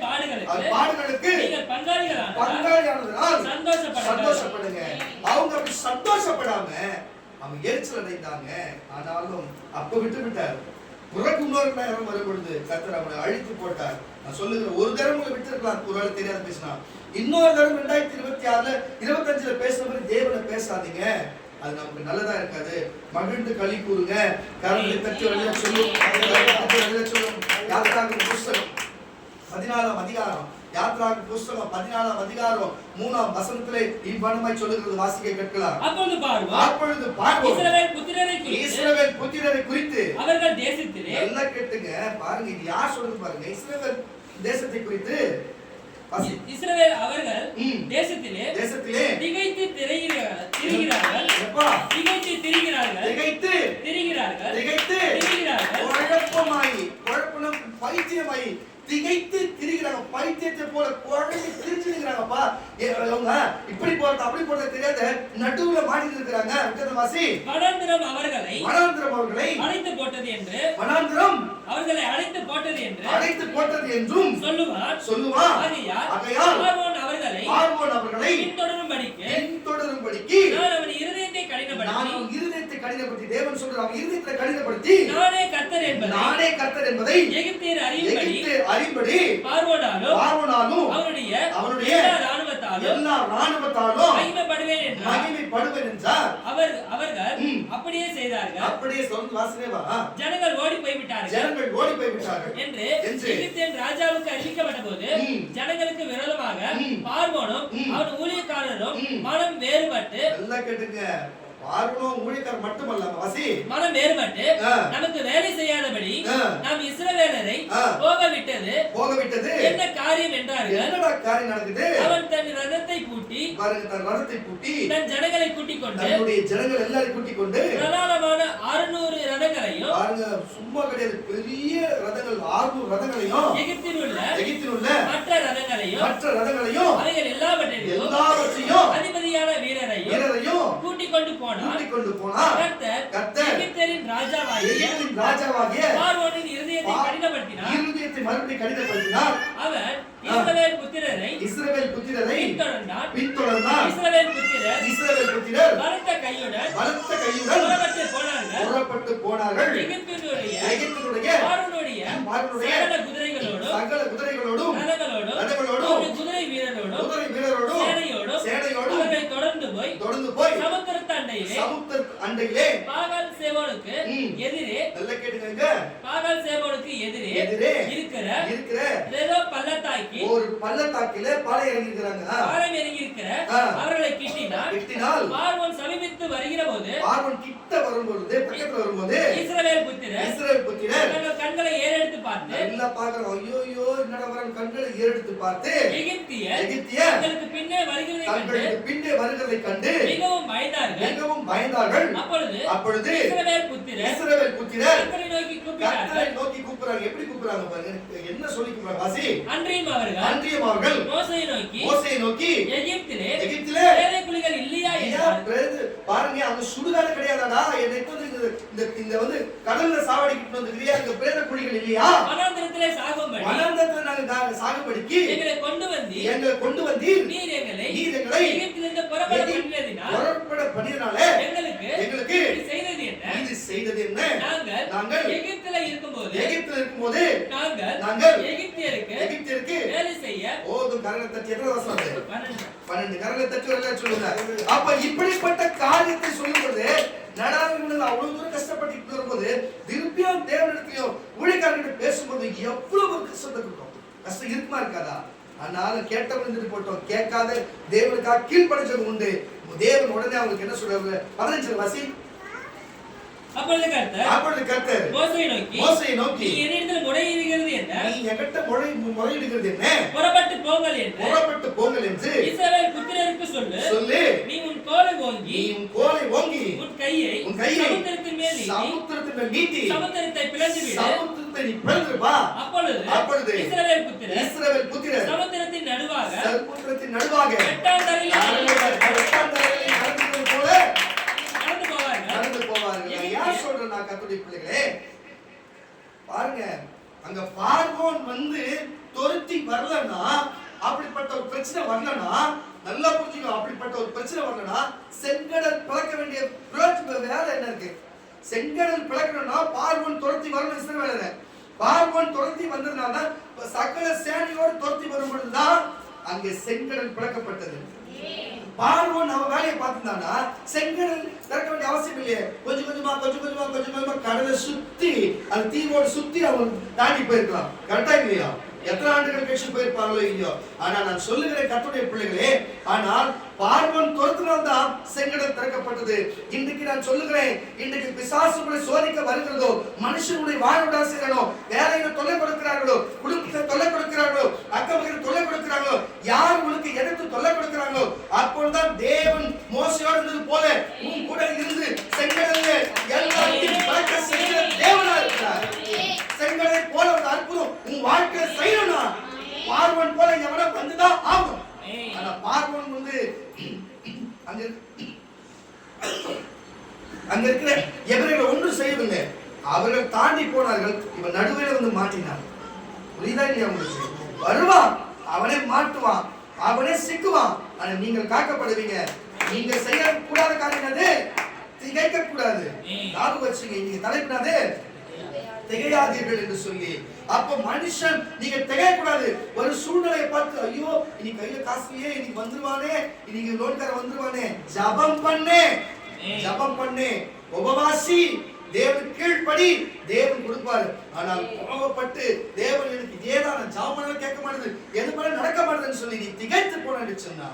பாடுகளுக்கு நீங்கள் பங்காளியானதால் சந்தோஷப்படுங்க. அவங்க அப்படி சந்தோஷப்படாம அவங்க எரிச்சல் அடைந்தாங்க. ஆனாலும் அப்ப விட்டார். பிறகு இன்னொரு நேரம் வரும்பொழுது கர்த்தர் அவனை அழித்து போட்டார். நான் சொல்லுகிற ஒரு தரம் விட்டுருக்கலாம், ஒருவேளை தெரியாத பேசினா. இன்னொரு தரம் 2026 25 பேசுற மாதிரி தேவனை பேசாதீங்க, அது நமக்கு நல்லதா இருக்காது. மகிழ்ந்து களி கூறுங்க, கரங்களை தட்டி வெளியே சொல்லும். யாத்திராகம புஸ்தகம் 14ஆம் அதிகாரம், யாத்திராகம புஸ்தகம் 14ஆம் அதிகாரம் 3ஆம் வசனத்திலே இவ்வண்ணமாய் சொல்லுகிறது வாசிக்க கேட்கலாம். அப்பொழுது பார்வோம் இஸ்ரவேல் புத்திரரை குறித்து அவர்கள் தேசத்திலே, நல்லா கேட்டுங்க, பாருங்க இது யார் சொல்றது பாருங்க. இஸ்ரவேல் தேசத்தை குறித்து, இஸ்ரவேல் அவர்கள் தேசத்திலே திகைத்து திரிகிறார்கள். குழப்பம் பைத்தியமாயி திகைத்து திரிகிறாங்க. பைத்தியத்தை போல குழம்பி திரிஞ்சிருக்கிறாங்கப்பா. அவங்க இப்படி போறது அப்படி போறது தெரியாத நடுவுல மாட்டிட்டு இருக்காங்க. வாசி. வனாந்திரம் அவர்களை அழைத்து போட்டது என்று அவர்களை அழைத்து போட்டது என்றும் சொல்லுவான். ஆகையால் பார்வோன் அவர்களை பின்தொடரும்படிக்கு நான் அவன் இருதயத்தை கடினப்படுத்தி தேவன் சொல்றார், அவன் இருதயத்தை கடினப்படுத்தி நானே கர்த்தர் என்பதை எகிப்தியர் அறியும்படி பார்வோனாலும் அவனுடைய எல்லா ராணுவத்தாலும் மகிமைப்படுவேன் என்றார். அவர்கள் அப்படியே செய்தார்கள். அப்படியே சொல்லுங்க வாசனேவா. ஜனங்கள் ஓடி போய் விட்டார்கள் என்று எகிப்தின் ராஜாவுக்கு அறிவிக்கப்பட்ட போது ஜனங்களுக்கு விரோதமாக பார்வோனும் அவன் ஊழியக்காரரும் மனம் வேறுபட்டு, நல்லா கேட்டுங்க, பார்வோனும் ஊழியக்காரர் மட்டுமல்ல வாசி, மனம் வேறுபட்டு நமக்கு வேலை செய்யாதபடி நாம் இஸ்ரவேலரை போக விட்டது என்ன காரியம் என்றார்கள். என்னடா காரியம் நடக்குது? அவன் தன் ரதத்தை பூட்டி, பாருங்க, தன் ரதத்தை பூட்டி தன் ஜனங்களை கூட்டிக் கொண்டு, தன்னுடைய ஜனங்கள் எல்லாரையும் கூட்டிக் கொண்டு பிரதானமான 600 ரதங்களையும், பாருங்க சும்மா கிடையாது, பெரிய ரதங்கள் 600 ரதங்களையும் எகிப்தில் உள்ள மற்ற ரதங்களையும் அவைகள் எல்லாவற்றையும் அதிபதியான வீரரையும் கூட்டிக் கொண்டு போனார். கர்த்தர் எகிப்தின் ராஜாவாகிய பார்வோனின் இருதயத்தை கடினப்படுத்தினார். அவன் இஸ்ரவேல் புத்திரரை பின்தொடர்ந்தான். இஸ்ரவேல் புத்திரர் பலத்த கையுடன் புறப்பட்டு போனார்கள். எகிப்தினுடைய பார்வோனுடைய சகல குதிரைகளோடும் ரதங்களோடும் குதிரை வீரரோடும் சேனையோடும் அவர்கள் தொடர்ந்து போய் சமுத்திர அண்டையிலே பாகால் சேவோனுக்கு எதிரே, நல்ல கேட்டுங்க, பாகால் சேவோனுக்கு எதிரே இருக்கிற ஏதோ பள்ளத்தாக்கி, ஒரு பள்ளத்தாக்கிலே பாளையம் இறங்கி இருக்கிற அவர்களை கிட்டினால் பார்வோன் சமீபித்து வருகிற போது, பார்வோன் கிட்ட வரும்போது, பக்கத்துல வரும்போது இஸ்ரவேல் புத்திரர் தங்கள் கண்களை ஏறெடுத்து பார்த்து, நல்லா பார்க்கறோம், ஐயோ என்னடா வர கண்களை ஏறெடுத்து பார்த்து எகிப்தியர் தங்களுக்கு பின்னே வருகிறதை கண்டு மிகவும் பயந்தார்கள். அப்பொழுது இஸ்ரவேல் புத்திரர் கர்த்தரை நோக்கி கூப்பிடுறாங்க. எப்படி கூப்பிடுறாங்க பாருங்க, என்ன சொல்லி கூப்பிடுறாங்க வாசி. அன்றியும் அவர்கள் மோசேயை நோக்கி எகிப்திலே வேலைக்குழிகள் இல்லையா என்றார்கள். பாருங்க, அவங்க சுடுகாடு கிடையாதாடா, என்னை இந்த வந்து கடல்ல சாவடிக்கிட்டு வந்துக்கிறியா, அங்க பிரேத குழிகள் இல்லையா, வனாந்திரத்திலே நாங்க சாகும்படிக்கு எங்களை கொண்டு வந்தீர். நீர் எங்களை எகிப்திலிருந்து புறப்பட பண்ணினால எங்களுக்கு இது செய்தது என்ன? நாங்கள் எகிப்தில இருக்கும்போது நாங்கள் எகிப்தியருக்கு வேலை செய்ய ஓதும் கரங்களை தட்டி எத்தனை வசனம்? 12 கரங்களை தட்டி எல்லாம் சொல்லுங்க. அப்ப இப்படிப்பட்ட காரியத்தை சொல்லும்போது நடாவிகள் அவ்வளவு தூரம் கஷ்டப்பட்டு வரும்போது திருப்பியும் தேவனிடத்திலையும் ஊழியக்காரர்கிட்ட பேசும்போது எவ்வளவு கஷ்டத்தை இருக்கும். கஷ்டம் இருக்குமா இருக்காதா? ஆனாலும் கேட்டவங்க இருந்துட்டு போட்டோம், கேட்காத தேவனுக்காக கீழ்ப்படிஞ்சவங்க உண்டு. தேவன் உடனே அவங்களுக்கு என்ன சொல்றாரு? 15 வாசி. அப்பொழுது கர்த்தர் மோசேயை நோக்கி நீ என்னிடத்தில் முறையிடுகிறது என்ன? நீ என்கிட்ட முறையிடுகிறது என்ன? புறப்பட்டு போங்கள் என்று இஸ்ரவேல் புத்திரருக்கு சொல்லு. நீ உன் கோலை ஓங்கி உன் கையை சமுத்திரத்தின் மேல் நீட்டி சமுத்திரத்தை பிளந்து விடு. சமுத்திரத்தை நீ பிளந்து வா. அப்பொழுது இஸ்ரவேல் புத்திரர் சமுத்திரத்தின் நடுவாக வெட்டாந்தரையில் போல நடந்து போவார்கள். யார் சொல்றா கர்த்தருடைய பிள்ளைகளே? பாருங்க, அங்க பார்வோன் வந்து துரத்தி வரலன்னா, அப்படிப்பட்ட ஒரு பிரச்சனை வரலன்னா, நல்லா புரிஞ்சுக்கோ, அப்படிப்பட்ட ஒரு பிரச்சனை வரலன்னா செங்கடல் பிளக்க வேண்டிய வேலை என்ன இருக்கு? செங்கடல் பிளக்கணும்னா பார்வோன் துரத்தி வரணும். இஸ்ரவேலரை பார்வோன் துரத்தி வந்ததுனால சகல சேனையோடு துரத்தி வரும் பொழுதுதான் அங்கே செங்கடல் பிளக்கப்பட்டது. பார்வோன் அவன் வேலையை பார்த்துட்டானா செங்கடல் திறக்க வேண்டிய அவசியம் இல்லையே. கொஞ்சம் கொஞ்சமா கடலை சுத்தி அந்த தீவோடு சுத்தி அவன் தாண்டி போயிருக்கலாம். கரெக்டா இல்லையா? எத்தனை ஆண்டுகள் கழிச்சு போயிருப்பாங்களோ இல்லையோ. ஆனா நான் சொல்லுகிறேன் கர்த்தருடைய பிள்ளைகளே, ஆனால் பார்வோன் துரத்தினால் தான் செங்கடல் திறக்கப்பட்டது. இன்றைக்கு நான் சொல்லுகிறேன், இன்றைக்கு பிசாசுகளை சோதிக்க வருகிறதோ, மனுஷனுடைய வாழ்வுடா செய்யறோ, வேலையில தொல்லை கொடுக்கிறார்களோ, குடும்பத்தை தொல்லை கொடுக்கிறார்களோ, அக்கம்பக்கத்தில் தொல்லை கொடுக்கிறார்களோ, யார் உங்களுக்கு எடுத்து தொல்லை கொடுக்கிறாங்களோ, அப்பொழுதுதான் தேவன் மோசையோடு இருந்தது போல உன் கூட இருந்து செங்கடல்ல எல்லாத்தையும் பறக்க செய்கிற தேவனா இருக்கிறார். செங்கடலை போல ஒரு அற்புதம் உன் வாழ்க்கையில செய்யணும்னா பார்வோன் போல எவனா வந்துதான் ஆகும். ஆனா பார்வோன் வந்து அங்க இருக்கிற எபிரேயர்கள் ஒன்றும் செய்யவில்லை. அவர்கள் தாண்டி போனார்கள். இவன் நடுவே வந்து மாட்டினான். புரியுதா இல்லையா உங்களுக்கு? வருவான், அவனே மாட்டுவான், அவனே சிக்குவான். ஆனா நீங்கள் காக்கப்படுவீங்க. நீங்க செய்யக்கூடாத காரியம் அது திகைக்க கூடாது. ஞாபகம் வச்சுங்க, நீங்க தலைப்பிடாது திகையாதீர்கள் என்று சொல்லி. அப்ப மனுஷன் நீங்க திகையக்கூடாது. ஒரு சூழ்நிலையை பார்த்து ஐயோ இன்னைக்கு கையில காசுலயே இன்னைக்கு வந்துருவானே, இன்னைக்கு லோன்கார வந்துருவானே, ஜபம் பண்ணு, ஜபம் பண்ணு, உபவாசி, தேவன் கீழ்ப்படி, தேவன் கொடுப்பாரு. ஆனால் கோபப்பட்டு தேவன் எனக்கு இதேதான் ஜபம் கேட்க மாட்டேது, எது போல நடக்க மாட்டேதுன்னு சொல்லி நீ திகைத்து போனேன்னு சொன்னா,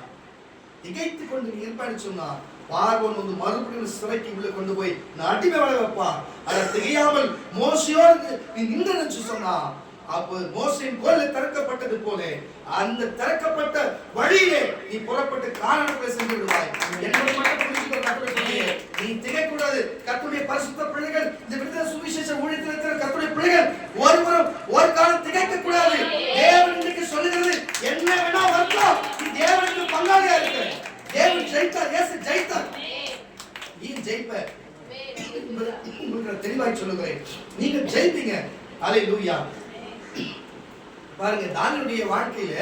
திகைத்து கொண்டு நீ இருப்பான்னு சொன்னா, பார்வோன் வந்து மறுபடியும் சிறைக்கு உள்ள கொண்டு போய் அடிமை வாழ வைப்பான். அதை திகையாமல் மோசையோடு நீ நின்று சொன்னா, அப்போ மோசையின் கோல் திறக்கப்பட்டது போல அந்த திறக்கப்பட்ட வழியிலே நீ புறப்பட்டு கானானுக்குள்ளே சென்று விடுவாய். என்னோட மட்டும் புரிஞ்சுக்கோ, கர்த்தருடைய நீ திகைக்கூடாது. கர்த்தருடைய பரிசுத்த பிள்ளைகள், இந்த விடுதலை சுவிசேஷ ஊழியத்தில் இருக்கிற கர்த்தருடைய பிள்ளைகள் ஒருவரும் ஒரு காலம் திகைக்க கூடாது. தேவன் இன்னைக்கு சொல்லுகிறது, என்ன வேணா வரலாம், நீ தேவனுக்கு பங்காளியா இருக்க. தேவன் ஜெயித்தார், இயேசு ஜெயித்தார், நீ ஜெயிப்ப. உங்களுக்கு தெளிவாய் சொல்லுகிறேன், நீங்க ஜெயிப்பீங்க. அல்லேலூயா. பாருங்க தானியேலுடைய வாழ்க்கையில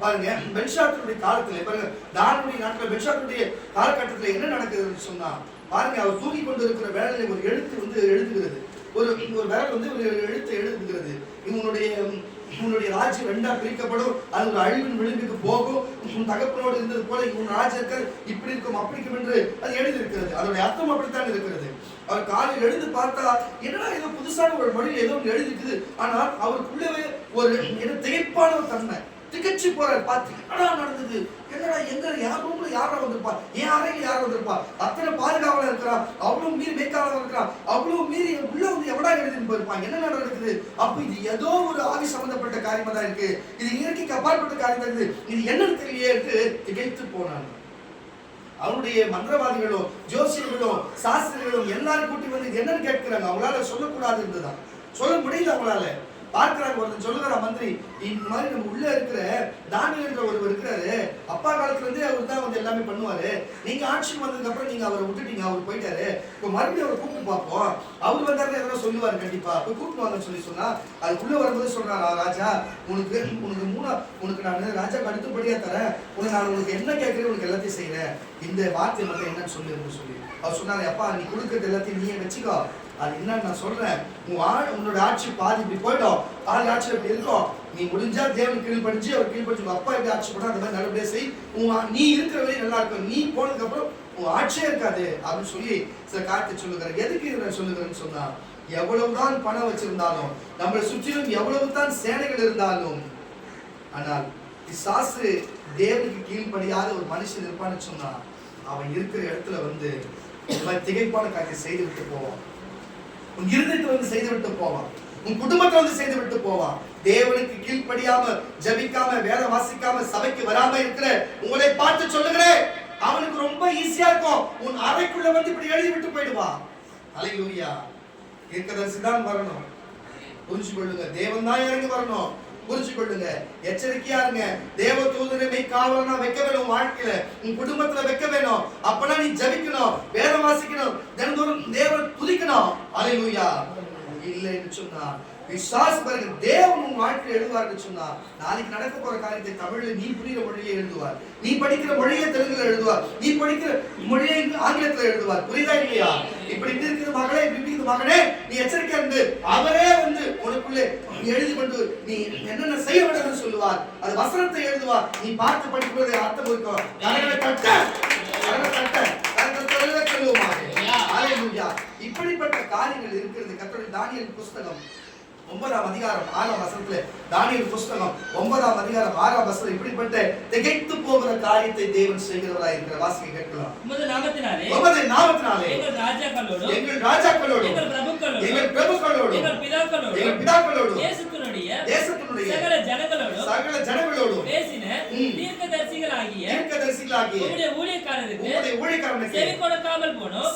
பாருங்க, பெல்ஷாத்சருடைய காலத்துல பாருங்க, தானியேலுடைய நாட்கள் பெல்ஷாத்சருடைய காலகட்டத்துல என்ன நடக்குதுன்னு சொன்னா, பாருங்க அவர் தூக்கி கொண்டு இருக்கிற வேலையில ஒரு எழுத்து வந்து எழுதுகிறது. ஒரு வேலை வந்து ஒரு எழுத்து எழுதுகிறது. உன்னுடைய ராஜ்யம் ரெண்டா பிரிக்கப்படும், அது ஒரு அழிவின் விளிம்புக்கு போகும், உன் தகப்பனோடு இருந்தது போல உன் ராஜ்யங்கள் இப்படி இருக்கும் அப்படி இருக்கும் என்று அது எழுதி இருக்கிறது. அதோடைய அர்த்தம் அப்படித்தான் இருக்கிறது. அவர் காலையில் எழுந்து பார்த்தா என்னடா ஏதோ புதுசான ஒரு மொழியில் ஏதோ எழுதி இருக்குது. ஆனால் அவருக்குள்ளவே ஒரு திகைப்பான ஒரு தன்மை, திகச்சு போறாரு. பார்த்து என்னடா நடந்தது, என்னடா எங்க யார் ரூம்ல யாரா வந்திருப்பா, என் அறையில யாரா வந்திருப்பா, அத்தனை பாதுகாவலா இருக்கிறா, அவ்வளவு மீறி மேற்காவலா இருக்கிறா, அவ்வளவு மீறி உள்ள வந்து எவடா எழுதின்னு போயிருப்பான், என்ன நடக்குது? அப்ப இது ஏதோ ஒரு ஆவி சம்பந்தப்பட்ட காரியமா தான் இருக்கு, இது இயற்கைக்கு அப்பாற்பட்ட காரியமா இருக்குது, இது என்னன்னு தெரியலையே என்று திகைத்து போனான். அவனுடைய மந்திரவாதிகளும் ஜோசியர்களும் சாஸ்திரிகளும் எல்லாரும் கூட்டி வந்து இது என்னன்னு கேட்கிறாங்க. அவங்களால சொல்லக்கூடாது இருந்துதான், சொல்ல முடியல அவங்களால. பார்க்கிறாங்க, ஒருத்தர் சொல்லுகிற மந்திரி, இந்த மாதிரி நம்ம உள்ள இருக்கிற தானியேல் என்ற ஒருவர் இருக்கிறாரு, அப்பா காலத்துல இருந்தே அவர் தான் வந்து எல்லாமே பண்ணுவாரு, நீங்க ஆட்சிக்கு வந்ததுக்கு அப்புறம் நீங்க அவரை விட்டுட்டீங்க, அவர் போயிட்டாரு, இப்போ மறுபடியும் அவரை கூப்பிட்டு பார்ப்போம், அவர் வந்தாரு எதனா சொல்லுவாரு, கண்டிப்பா போய் கூப்பிட்டு வாங்கன்னு சொல்லி சொன்னா, அதுக்குள்ள வரும்போது சொல்றாரா, ராஜா உனக்கு நான் ராஜா அடுத்தபடியா தரேன், நான் உனக்கு என்ன கேட்கிறேன் உனக்கு எல்லாத்தையும் செய்யறேன், இந்த வார்த்தை மட்டும் என்னன்னு சொல்லி அவர் சொன்னாரு, அப்பா நீ கொடுக்கறது எல்லாத்தையும் நீயே வச்சுக்கோ, அது என்னன்னு நான் சொல்றேன், உன்னோட ஆட்சி பாதி இப்படி போயிடும், பாதி ஆட்சி இப்படி இருக்கும், நீ முடிஞ்சா தேவன் கீழ்படிஞ்சு அவர் கீழ்படிச்சு உங்க அப்பா எப்படி ஆட்சி பண்ணா அந்த மாதிரி நல்லபடியா செய், நீ இருக்கிற வரை நல்லா இருக்கும், நீ போனதுக்கு அப்புறம் உன் ஆட்சியே இருக்காது அப்படின்னு சொல்லி சில காரியத்தை சொல்லுகிறேன். எதுக்கு இதை சொல்லுகிறேன்னு சொன்னா, எவ்வளவுதான் பணம் வச்சிருந்தாலும், நம்மளை சுற்றிலும் எவ்வளவுதான் சேனைகள் இருந்தாலும், ஆனால் பிசாசு தேவனுக்கு கீழ்படியாத ஒரு மனுஷன் இருப்பான்னு சொன்னா, அவன் இருக்கிற இடத்துல வந்து இந்த மாதிரி திகைப்பான காரியத்தை செய்து விட்டு போவான், உன் இருதயத்தை வந்து செய்து விட்டு போவான், உன் குடும்பத்தை வந்து செய்து விட்டு போவான். தேவனுக்கு கீழ்ப்படியாம, ஜபிக்காம, வேத வாசிக்காம, சபைக்கு வராம இருக்கிற உங்களை பார்த்து சொல்லுகிறேன், அவனுக்கு ரொம்ப ஈஸியா இருக்கும், உன் அறைக்குள்ள வந்து இப்படி எழுதி விட்டு போயிடுவான். அல்லேலூயா. தீர்க்கதரிசி தான் வரணும், புரிஞ்சு கொள்ளுங்க. தேவன் தான் இறங்கி வரணும், புரிஞ்சு கொள்ளுங்க. எச்சரிக்கையா இருங்க. தேவ தூதனை மெய்க்காவலனா வைக்க வேணும், வாழ்க்கையில உன் குடும்பத்துல வைக்க வேணும். அப்பனா நீ ஜபிக்கணும், வேதம் வாசிக்கணும், தினந்தோறும் தேவனை துதிக்கணும். அல்லேலூயா. இல்லைன்னு சொன்னா விசுவாச பாருங்க, தேவன் உன் வாழ்க்கையில் எழுதுவார்னு சொன்னா, நாளைக்கு நடக்க போற காரியத்தை தமிழ்ல நீ புரியுற மொழியை எழுதுவார், நீ படிக்கிற மொழியை தெலுங்குல எழுதுவார், நீ படிக்கிற மொழியை ஆங்கிலத்துல எழுதுவார். புரியுதா இல்லையா? இப்படி இருக்குது மகளே, இப்படி இருக்குது மகனே, நீ எச்சரிக்கையா இருந்து அவரே வந்து உனக்குள்ளே எழுதி கொண்டு நீ என்னென்ன செய்ய வேண்டும்னு சொல்லுவார். அது வசனத்தை எழுதுவார், நீ பார்த்து படிக்கும்போது அர்த்தம் இருக்கும். இப்படிப்பட்ட காரியங்கள் இருக்கிறது. கர்த்தருடைய தானியேல் புஸ்தகம் 9ஆம் அதிகாரம் 6ஆம் வசனத்துல, தானியேல் புஸ்தகம் 9ஆம் அதிகாரம் 6ஆம் வசனம், இப்படிப்பட்ட திகைத்து போகிற காரியத்தை தேவன் செய்கிறவராய் இருக்கிற வாசிக்க கேட்கலாம். உமது நாமத்தினாலே எங்கள் ராஜாக்களோடு எங்கள் பிரபுக்களோடு எங்கள் பிதாக்களோடு தேசத்தினுடைய சகல ஜனங்களோடு பேசின தீர்க்கதரிசிகளாகிய உம்முடைய ஊழியக்காரருக்கு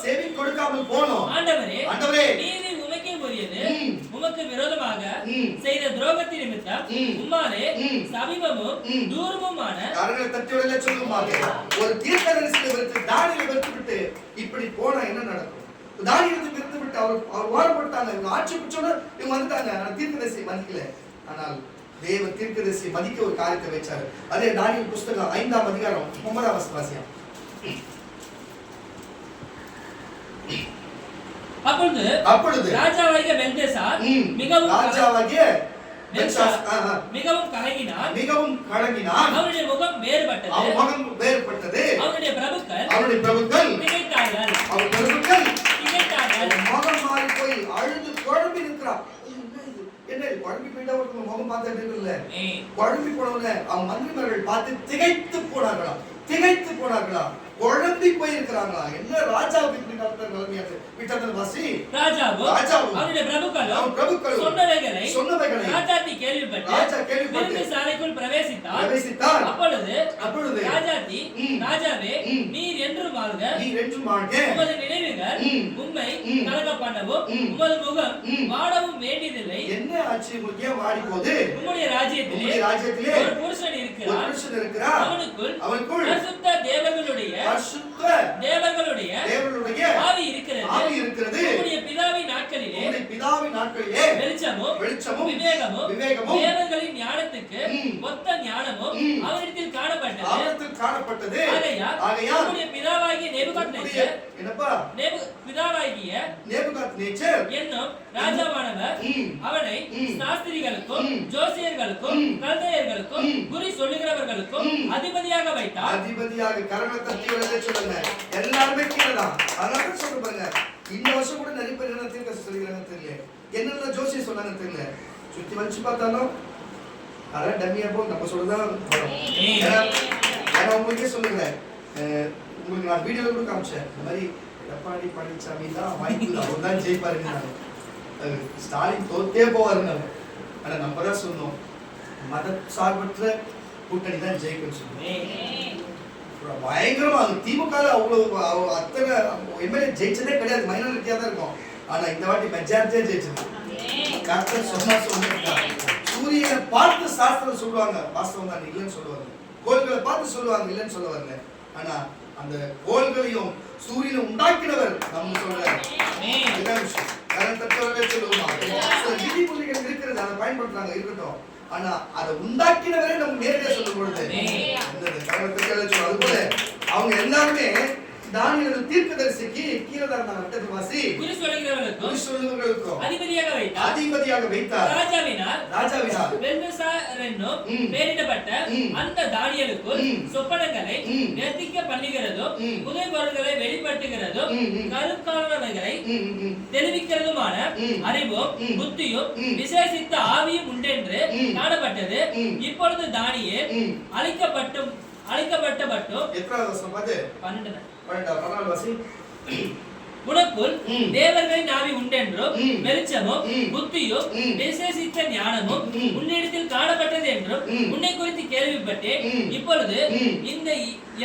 செவி கொடுக்காமல் போனோம். ஆண்டவரே நீதி உமக்கே உரியது, உமக்கு விரோதமாக செய்த துரோகத்தின் நிமித்தம் உம்மாலே சமீபமும் தூரமுமான கரங்களை தட்டியோட சொல்லுமாங்க. ஒரு தீர்க்கதரிசியை விட்டு தானியேலை விட்டு இப்படி போனா என்ன நடக்கும்? தானியேலை விட்டு அவர் ஓரப்பட்டாங்க. இவங்க ஆட்சி பிடிச்சோன்னு இவங்க வந்துட்டாங்க. ஆனா தீர்க்கதரிசியை மதிக்கல. ஆனால் தேவ தீர்க்கதரிசி மதிக்க ஒரு காரியத்தை வச்சாரு. அதே தானியேல் புஸ்தகம் 5ஆம் அதிகாரம் 9ஆம் வசனம் வாசியம். அப்பொழுது ராஜாவாகிய பெல்ஷாத்சார் மிகவும் கலங்கினான். அவருடைய முகம் வேறுபட்டது. அவருடைய பிரபுக்கள் திகைத்தார்கள். முகம் மாறி போய் அழுது குழம்பி நிற்கிறான். என்ன குழம்பி போயிட்டா ஒரு முகம் பார்த்துட்டு இருக்குல்ல, குழம்பி போனவங்க அவங்க மந்திரிமார்கள் பார்த்து திகைத்து போனார்களா, குழம்பி போயிருக்கிறாங்களா. என்ன ராஜாவுக்கு இப்படி நடந்த நிலைமையாக விட்டதன் வாசி. ராஜாவும் அவருடைய பிரபுக்களும் சொன்னவைகளை ராஜாத்தி கேள்விப்பட்டு சாலைக்குள் பிரவேசித்தார். அப்பொழுது ராஜாவே நீர் என்றும் வாழ்க, உமது நினைவுகள் உம்மை கலங்க பண்ணவும் உமது முகம் வாடவும் வேண்டியதில்லை. என்ன ஆச்சு உங்களுக்கு? ஏன் வாடி போகுது? உம்முடைய ராஜ்யத்திலே ஒரு புருஷன் இருக்கிறார். அவனுக்குள் தேவர்களுடைய ஆவி இருக்கிறது. உம்முடைய பிதாவின் நாட்களிலே வெளிச்சமும் விவேகமும் தேவர்களின் ஞானத்துக்கு ஒத்த ஞானமும் அவரிடத்தில் காணப்பட்டது. ஆகையால் உம்முடைய பிதாவாகிய நேபுகாத்நேச்சர் என்னும் ராஜாவானவர் அவனை சாஸ்திரிகளுக்கும் ஜோசியர்களுக்கும் கல்தையர்களுக்கும் குறி சொல்லுகிறவர்களுக்கும் அதிபதியாக வைத்தார். கரங்களை தட்டி விட சொல்லுங்க. எல்லாருமே கீழதான். அதனால சொல்ல பாருங்க. இந்த வருஷம் கூட நிறைய பேர் என்ன தீர்க்க சொல்லிக்கிறாங்கன்னு தெரியல, என்னென்ன ஜோசியம் சொன்னாங்கன்னு தெரியல. சுத்தி வச்சு பார்த்தாலும் அதான் டம்மியா போ நம்ம சொல்லதான் வரும். ஏன்னா உங்களுக்கே சொல்லுங்க, உங்களுக்கு நான் வீடியோல கூட காமிச்சேன். இந்த மாதிரி எடப்பாடி பழனிசாமி தான் வாய்ப்பு, அவர் தான் ஜெயிப்பாருங்க. ஸ்டாலின் தோத்தே போவாருங்க. ஆனா நம்ம தான் சொன்னோம் மத சார்பற்ற கூட்டணி தான் ஜெயிக்கும்னு சொன்னோம். பயங்கரமா திமுக அவ்வளவு அத்தனை எம்எல்ஏ ஜெயிச்சதே கிடையாது, மைனாரிட்டியா தான் இருக்கும். ஆனா இந்த வாட்டி மெஜாரிட்டியா ஜெயிச்சது. கர்த்தர் சொன்னா சூரியனை பார்த்து சாஸ்திரம் சொல்லுவாங்க, வாஸ்தவம் தான் இல்லைன்னு சொல்லுவாங்க. கோள்களை பார்த்து சொல்லுவாங்க, இல்லைன்னு சொல்ல வரல. ஆனா அந்த கோள்களையும் சூரியனை உண்டாக்கினவர் நம்ம சொல்றாரு. விதிமுறைகள் இருக்கிறது, அதை பயன்படுத்துறாங்க, இருக்கட்டும். ஆனா அதை உண்டாக்கினவரே நம்ம நேரடியா சொல்லும் பொழுது அது போல அவங்க எல்லாருமே தானியேல் தீர்க்கதரிசிக்கு கீழே தான் இருந்தாங்க. வாசி. குறி சொல்லுகிறவர்களுக்கும் அதிபதியாக வைத்தார். ராஜாவினால் பெல்ஷாத்சார் என்னும் பெயரிடப்பட்ட அந்த தானியேலுக்குள் சொப்பனங்களை நிர்ணயிக்க பண்ணுகிறதும் புதை பொருள்களை வெளிப்படுத்துகிறதும் கருக்கானவைகளை தெரிவிக்கிறதுமான அறிவும் புத்தியும் விசேஷித்த ஆவியும் உண்டென்று காணப்பட்டது. இப்பொழுது தானியேல் அழைக்கப்பட்ட மட்டும் எத்தனை வருஷம் பாத்து 12 வருஷம் உனக்குள் தேவர்களின் ஆவி உண்டென்றும் வெளிச்சமும் புத்தியும் விசேஷித்த ஞானமும் உன்னிடத்தில் காணப்பட்டது என்றும் உன்னை குறித்து கேள்விப்பட்டேன். இப்பொழுது இந்த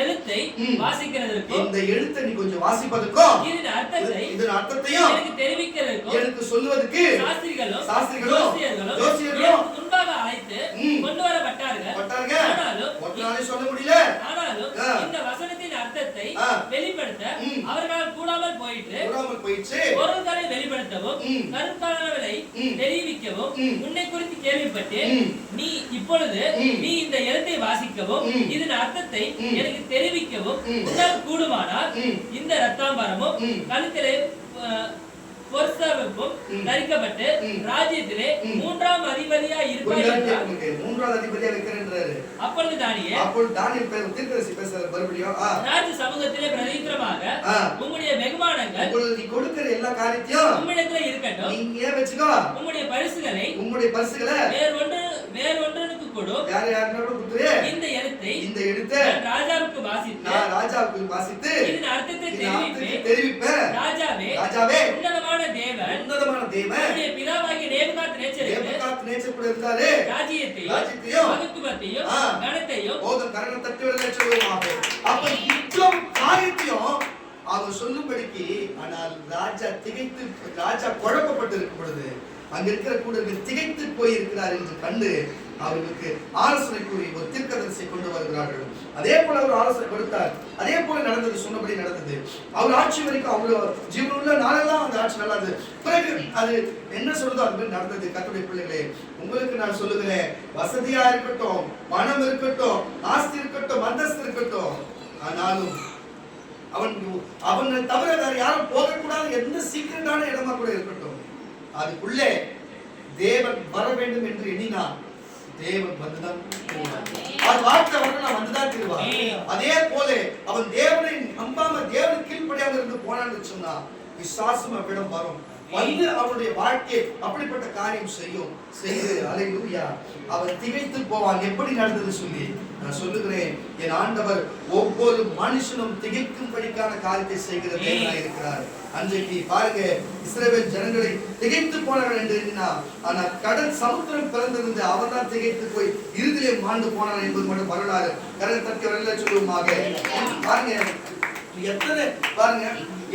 எழுத்தை வாசிக்கிறதற்கும் இந்த எழுத்தை நீ கொஞ்சம் வாசிப்பதற்கும் இதன் அர்த்தத்தையும் எனக்கு தெரிவிக்கிறதற்கும் எனக்கு சொல்வதற்கு சாஸ்திரிகளும் ஜோசியர்களும் முன்பாக அழைத்து கொண்டு வரப்பட்டார்கள். ஆனாலும் சொல்ல முடியல. ஆனாலும் இந்த வசனத்தின் அர்த்தத்தை வெளிப்படுத்த அவர்களால் கூடாமல் போயிற்று. பொருள்களை வெளிப்படுத்தவும் கருத்தானவளை தெரிவிக்கவும் உன்னை குறித்து கேள்விப்பட்டேன். நீ இப்பொழுது நீ இந்த எழுத்தை வாசிக்கவும் இதன் அர்த்தத்தை எனக்கு தெரிவிக்கவும் உன்னால் கூடுமானால் இந்த ரத்தாம்பரமும் கழுத்திலே பொற்சாபமும் தரிக்கப்பட்டு ராஜ்யத்திலே மூன்றாம் அதிபதியா இருப்பாய் என்றார். மூன்றாவது அதிபதியா வைக்கிறேன்றாரு. அப்பொழுது தானியேல் தீர்க்கதரிசி பேசுற மறுபடியும் ராஜ சமூகத்திலே பிரதித்திரமாக உம்முடைய வெகுமானங்கள் உங்களுக்கு நீ கொடுக்கிற எல்லா காரியத்தையும் உம்மிடத்திலே இருக்கட்டும். நீங்க ஏன் வெச்சுக்கோ. உம்முடைய பரிசுகளை வேறொன்றுக்கு கொடு. யாரோட குத்துறே. இந்த எழுத்தை ராஜாவுக்கு வாசித்து இதன் அர்த்தத்தை தெரிவிப்பேன். ராஜாவே உன்னதமான தேவன் உம்முடைய பிதாவாகிய நேபுகாத்நேச்சருக்கு கூட இருந்தாரு ராஜ்யத்தையும் மகத்துவத்தையும் கனத்தையும் கரண தட்டி விட சொல்லுவாங்க. அப்ப இவ்வளவு காரியத்தையும் அவர் சொல்லும்படிக்கு ஆனால் ராஜா குழப்பப்பட்டு இருக்கும் பொழுது அங்க இருக்கிற கூடர்கள் திகைத்து போய் இருக்கிறார் என்று கண்டு அவர்களுக்கு ஆலோசனை கூறி ஒரு தீர்க்கதரிசியை கொண்டு வருகிறார்கள். அதே போல அவர் ஆலோசனை கொடுத்தார். அதே போல நடந்தது, சொன்னபடி நடந்தது. அவர் ஆட்சி வரைக்கும் அவர் ஜீவனுள்ள நாளெல்லாம் அந்த ஆட்சி நல்லா இருந்தது. பிறகு அது என்ன சொல்றதோ அது மாதிரி நடந்தது. கர்த்தருடைய பிள்ளைகளே, உங்களுக்கு நான் சொல்லுகிறேன், வசதியா இருக்கட்டும், பணம் இருக்கட்டும், ஆஸ்தி இருக்கட்டும், அந்தஸ்து இருக்கட்டும், ஆனாலும் அவனை தவிர வேற யாரும் போகக்கூடாது எந்த சீக்கிரட்டான இடமா கூட இருக்கட்டும், அதுக்குள்ளே தேவன் வர வேண்டும் என்று எண்ணினார். தேவன் வந்துதான் அது வார்த்தை வரணும், வந்துதான் திருவார். அதே போல அவன் தேவனை நம்பாம தேவனுக்கு கீழ்ப்படியாம இருந்து போனான்னு சொன்னா விசுவாசம் அவ்விடம் வரும், வந்து அவனுடைய வாழ்க்கையை அப்படிப்பட்ட காரியம் செய்யும். செய்து அல்லேலூயா அவன் திகைத்து போவான். எப்படி நடந்தது சொல்லி நான் சொல்லுகிறேன், என் ஆண்டவர் ஒவ்வொரு மனுஷனும் திகைக்கும்படிக்கான காரியத்தை செய்கிற தேவனாய் இருக்கிறார். அன்றைக்கு பாருங்க, இஸ்ரவேல் ஜனங்களை திகைத்து போனார்கள் என்று எண்ணினார். ஆனா கடல் சமுத்திரம் பிறந்திருந்து அவன் தான் திகைத்து போய் இறுதியிலே மாண்டு போனான் என்பது மட்டும் வரலாறு. கரல் தட்டி வரல சொல்லுவோமாக. பாருங்க எத்தனை, பாருங்க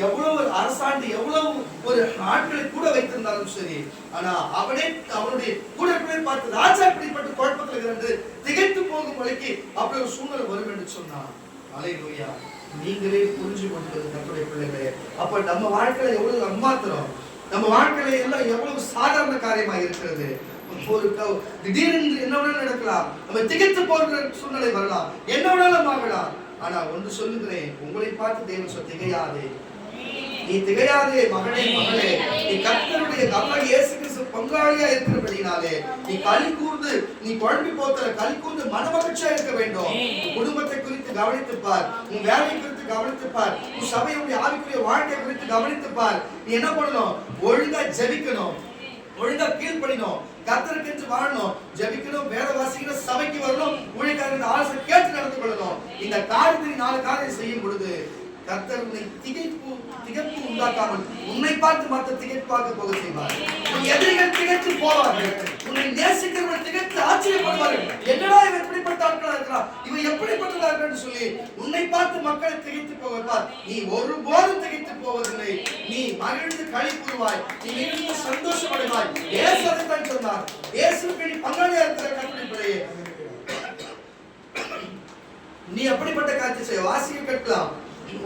எவ்வளவு அரசாண்டு எவ்வளவு ஒரு ஆட்களை கூட வைத்திருந்தாலும் சரி, ஆனா அவனுடைய கூட பார்த்து ராஜா இப்படிப்பட்ட குழப்பத்தில் இருந்து திகைத்து போகும் வரைக்கு அப்படி ஒரு சூழ்நிலை வரும் என்று சொன்னான். அல்லேலூயா. நீங்களே புரிஞ்சு கொண்டது கர்த்தருடைய பிள்ளைகளே. அப்ப நம்ம வாழ்க்கையில எவ்வளவு அம்மாத்திரம், நம்ம வாழ்க்கையில எல்லாம் எவ்வளவு சாதாரண காரியமாக இருக்கிறது. ஒரு திடீரென்று என்ன வேணாலும் நடக்கலாம், நம்ம திகைத்து போகிற சூழ்நிலை வரலாம், என்ன வேணாலும் ஆகலாம். ஆனா ஒன்று சொல்லுகிறேன், உங்களை பார்த்து தேவன் சொல்ல, திகையாதே, நீ திகையாதே மகனே மகளே, நீ கர்த்தருடைய கர்த்தர் இயேசு கிறிஸ்து பங்காளியா இருக்கிறபடினாலே நீ களி கூர்ந்து, நீ குழம்பி போத்தல களி கூர்ந்து மனமகிழ்ச்சியா இருக்க வேண்டும். குடும்பத்தை குறித்து கவனித்துப்பார், உன் வேலை குறித்து கவனித்துப்பார், உன் சபையுடைய ஆவிக்குரிய வாழ்க்கை குறித்து கவனித்துப்பார். நீ என்ன பண்ணணும்? ஒழுங்கா ஜெபிக்கணும், ஒழுங்கா கீழ்ப்படினோம், கர்த்தருக்கு என்று வாழணும், ஜெபிக்கணும், வேத வாசிக்கணும், சபைக்கு வரணும், ஊழியக்காரர்கள் ஆலோசனை கேட்டு நடந்து கொள்ளணும். இந்த காரியத்தை 4 காரியம் செய்யும் பொழுது கர்த்தர் உன்னை திகைப்பு உண்டாக்காமல் உன்னை பார்த்து மற்ற திகைப்பாக போக செய்வார். உன் எதிரிகள் திகைத்து போவார்கள், உன்னை நேசிக்கிறவர்கள் திகைத்து ஆச்சரியப்படுவார்கள். என்னடா இவன் எப்படிப்பட்ட ஆட்களா இருக்கிறான், இவன் எப்படிப்பட்டதா இருக்கிறான்னு சொல்லி உன்னை பார்த்து மக்களை திகைத்து போக வைப்பார். நீ ஒருபோதும் திகைத்து போவதில்லை, நீ மகிழ்ந்து களி கூறுவாய், நீ மிகுந்த சந்தோஷம் அடைவாய். இயேசு அதைத்தான் சொன்னார். இயேசுவுக்கு நீ பங்காளியா இருக்கிற கர்த்தருடைய பிள்ளையே, நீ அப்படிப்பட்ட காரியத்தை செய்ய. வாசிக்க கேட்கலாம்.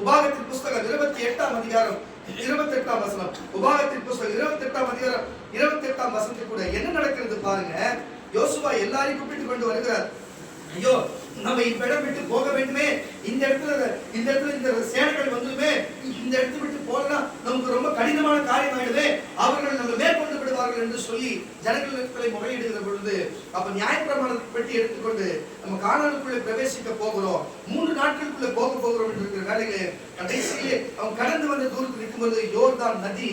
உபாகத்தின் புஸ்தகம் 28ஆம் அதிகாரம் 28ஆம் வசனம். உபாகத்தின் புஸ்தகம் 28ஆம் அதிகாரம் 28ஆம் வசனத்தில் கூட என்ன நடக்கிறது பாருங்க. யோசுவா எல்லாரையும் கூப்பிட்டு கொண்டு வருகிறார். ஐயோ, நம்ம இந்த இடம் விட்டு போக வேண்டுமே, இந்த இடத்துல இந்த சேனைகள் வந்துமே, இந்த இடத்தை விட்டு போகலாம் நமக்கு ரொம்ப கடினமான காரியம் ஆயிடுது, அவர்கள் நம்ம மேற்கொண்டு விடுவார்கள் என்று சொல்லி ஜனங்களை முறையிடுகிற பொழுது, அப்ப நியாயப்பிரமாணத்தை பெட்டி எடுத்துக்கொண்டு நம்ம கானானுக்குள்ளே பிரவேசிக்க போகிறோம், 3 நாட்களுக்குள்ள போகிறோம் என்று இருக்கிற வேலைகளை கடைசியிலே அவங்க கடந்து வந்த தூரத்தில் இருக்கும்போது யோர்தான் நதி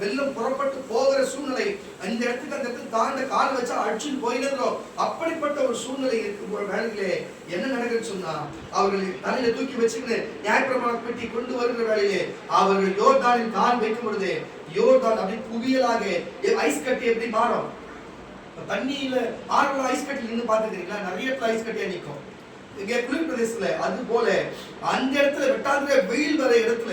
வெள்ளம் புறப்பட்டு போகிற சூழ்நிலை, அந்த இடத்துக்கு தாண்ட கால் வச்சா அடிச்சுன்னு போயிடுறோம். அப்படிப்பட்ட ஒரு சூழ்நிலை இருக்கும் வேலையிலே என்ன நடக்குதுன்னு சொன்னா, அவர்கள் தலையில தூக்கி வச்சுக்கிட்டு நியாயப்பிரமாண பெட்டி கொண்டு வருகிற வேலையிலே அவர்கள் யோர்தானில் கால் வைக்கும் பொழுது யோர்தான் அப்படி குவியலாக ஐஸ் கட்டி எப்படி மாறும். தண்ணியில ஆறுல ஐஸ் கட்டி நின்று பார்த்துக்கிறீங்களா, நிறைய ஐஸ் கட்டியா நிற்கும். இங்கே குளிர் பிரதேசத்துல அது போல அந்த இடத்துல வெட்டாந்திர வெயில் வர இடத்துல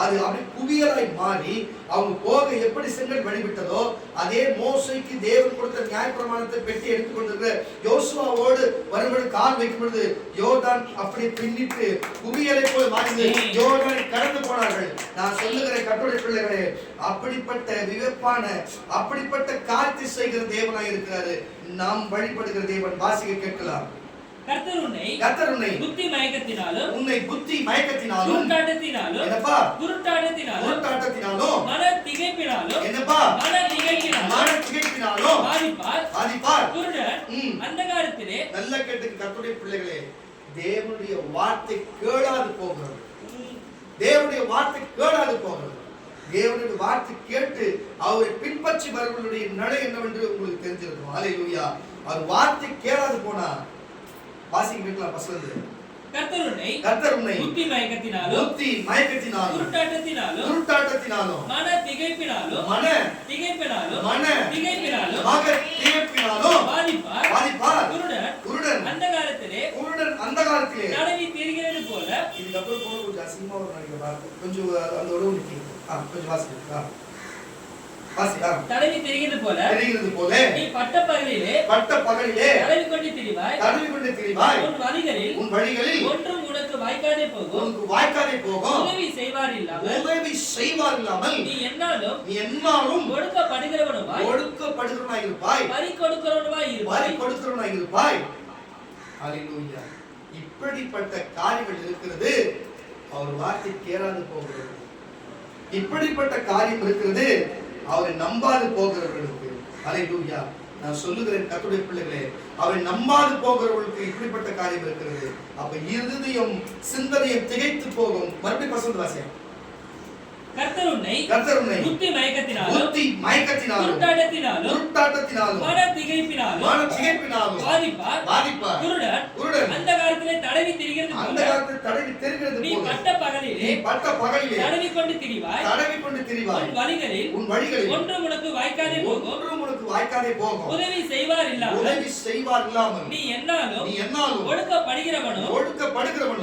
அது அப்படி குவியலாய் மாறி அவங்க போக எப்படி செங்கல் வழிவிட்டதோ, அதே மோசைக்கு தேவன் கொடுத்த நியாயப்பிரமாணத்தை பெட்டி எடுத்துக்கொண்டிருக்கிற யோசுவாவோடு வரும்பொழுது கால் வைக்கும் பொழுது யோர்தான் அப்படி பின்னிட்டு குவியலை போல் மாறினது. யோர்தானை கடந்து போனார்கள். நான் சொல்லுகிறேன் கர்த்தருடைய பிள்ளைகளே, அப்படிப்பட்ட விவேப்பான அப்படிப்பட்ட காரியத்தை செய்கிற தேவனாய் இருக்கிறாரு நாம் வழிபடுகிற தேவன். வாசிக்க கேட்கலாம். கர்த்தர் உன்னை புத்தி மயக்கத்தினாலும் குருட்டாட்டத்தினாலும் மன திகைப்பினாலும் பாதிப்பார். அந்தகாரத்திலே நல்ல கேட்டுக்கு கர்த்தருடைய பிள்ளைகளே, தேவனுடைய வார்த்தை கேளாது போகிறது. தேவனுடைய வார்த்தை கேளாது போகிறது. தேவனுடைய வார்த்தை கேட்டு அவரை பின்பற்றி வருவர்களுடைய நடை என்னவென்று உங்களுக்கு தெரிஞ்சிருக்கும். அல்லேலூயா. அவர் வார்த்தை கேளாது போனா வாசிக்க வைக்கலாம். பசங்க கர்த்தர் உன்னை புத்தி மயக்கத்தினாலும் குருட்டாட்டத்தினாலும் மன திகைப்பினாலும் பாதிப்பார். குருடன் அந்த காலத்திலே நடவி திரிகிறது போல. இதுக்கப்புறம் போன கொஞ்சம் அசிங்கமா ஒரு நினைக்கிறேன். கொஞ்சம் அந்த உறவு நிற்கும். கொஞ்சம் வாசிக்க தடவி திரிகிறது போல நீ பட்ட பகலிலே தடவி கொண்டு திரிவாய். உன் வழிகளில் ஒன்றும் உனக்கு வாய்க்காதே போகும். உதவி செய்வார் இல்லாமல் நீ என்னாலும் ஒடுக்கப்படுகிறவனாய் இருப்பாய். பறி கொடுக்கிறவனாய் இருப்பாய். ஹல்லேலூயா. இப்படிப்பட்ட காரியங்கள் இருக்கிறது. அவர் வார்த்தை கேளாது போகிறது. இப்படிப்பட்ட காரியம் இருக்கிறது. அவரை நம்பாது போகிறவர்களுக்கு. ஹல்லேலூயா. நான் சொல்லுகிறேன் கர்த்தருடைய பிள்ளைகளே, அவரை நம்பாது போகிறவர்களுக்கு இப்படிப்பட்ட காரியம் இருக்கிறது. அப்ப இருதயம் சிந்தனையும் திகைத்து போகும். மறுபடியும் பசங்க வாசியா. கர்த்தர் உன்னை புத்தி மயக்கத்தினாலும் உருட்டாட்டத்தினாலும் மன திகைப்பினாலும் பாதிப்பார். குருடன் அந்தகாரத்திலே தடவி திரிகிறது நீ பட்ட பகலிலே தடவி கொண்டு திரிவாய். உன் வழிகளில் ஒன்றும் உனக்கு வாய்க்காதே போகும். உதவி செய்வார் இல்லாமல் நீ என்னாலும் ஒடுக்கப்படுகிறவனும்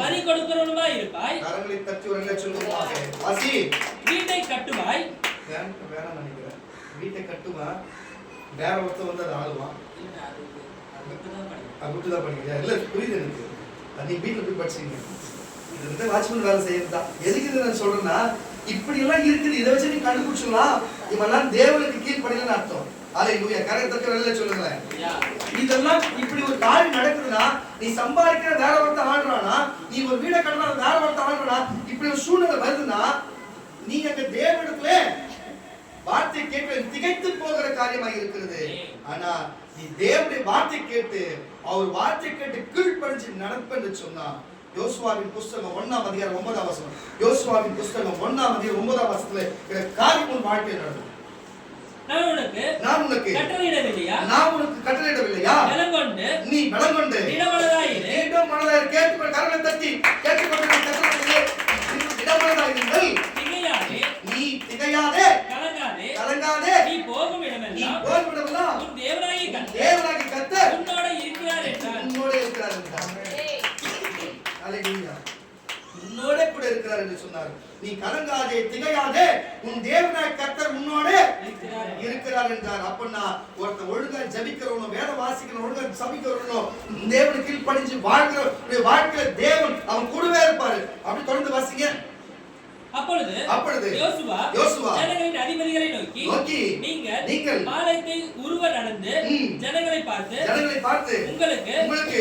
பறி கொடுக்கிறவனுமாய் இருப்பாய். கரங்களை தட்டி ஒரு சொல்லுவாங்க. வாசி. வீட்டை கட்டுவாய். வேணாம் நினைக்கிறேன். வீட்டை கட்டுவா வேற ஒருத்தர் வந்து அதை ஆளுவான். அப்படிதான் படிக்கிறியா? இல்ல புரியுது எனக்கு. நீ வீட்டுல போய் படிச்சீங்க. இது வந்து வாட்ச்மேன் வேலை செய்யறதுதான். எதுக்கு இதை நான் சொல்றேன்னா, இப்படி எல்லாம் இருக்குது. இதை வச்சு நீ கண்டுபிடிச்சிடலாம் இவெல்லாம் தேவனுக்கு கீழ்ப்படியலன்னு அர்த்தம். ஹல்லேலூயா. கரெக்டா வெளில சொல்லுங்களேன். இதெல்லாம் இப்படி ஒரு காரியம் நடக்குதுன்னா, நீ சம்பாதிக்கிற வேற ஒருத்தர் ஆடுறானா, நீ ஒரு வீடை கட்டுற வேற ஒருத்தர் ஆடுறானா, இப்படி ஒரு சூழ்நிலை வருதுன்னா நீங்க அங்க தேவனிடத்துல வார்த்தை கேட்க திகைத்து போகிற காரியமாக இருக்கிறது. ஆனா நீ தேவனுடைய வார்த்தை கேட்டு அவர் வார்த்தை கேட்டு கீழ்ப்படிஞ்சு நடப்பேன்னு சொன்னா, யோசுவாவின் புஸ்தகம் 1ஆம் அதிகாரம் 9ஆம் வசனம். யோசுவாவின் புஸ்தகம் 1ஆம் அதிகாரம் 9ஆம் வசனத்துல இந்த காரியம் உன் வாழ்க்கையில் நடக்கும். நான் உனக்கு கட்டளையிடவில்லையா? நீ பலங்கொண்டு இடமனதாயிரு. கேட்டுக்கொண்டு கரங்களை தட்டி கேட்டுக்கொண்டு இடமனதாயிருங்கள். நீ திகையாதே கலங்காதே. நீ போகும் இடமெல்லாம் உன் தேவனாகிய கர்த்தர் உன்னோட இருக்கிறார் என்றார். ஹல்லேலூயா. உன்னோட கூட இருக்கிறார் என்று சொன்னார். நீ கலங்காதே திகையாதே, உன் தேவனாகிய கர்த்தர் உன்னோட இருக்கிறார் என்றார். அப்பன்னா ஒருத்தர் ஒழுங்கா ஜெபிக்கிறவனோ வேத வாசிக்கிறவனோ ஒழுங்கா சபிக்கிறவனோ தேவனுக்கு கீழ்ப்படிஞ்சு வாழ்கிற வாழ்க்கையில தேவன் அவன் கூடவே இருப்பாரு. அப்படி தொடர்ந்து வாசிங்க. அப்பொழுது யோசுவா ஜனங்களின் அதிபதிகளை நோக்கி நீங்கள் பாளையத்தை உருவ நடந்து ஜனங்களை பார்த்து உங்களுக்கு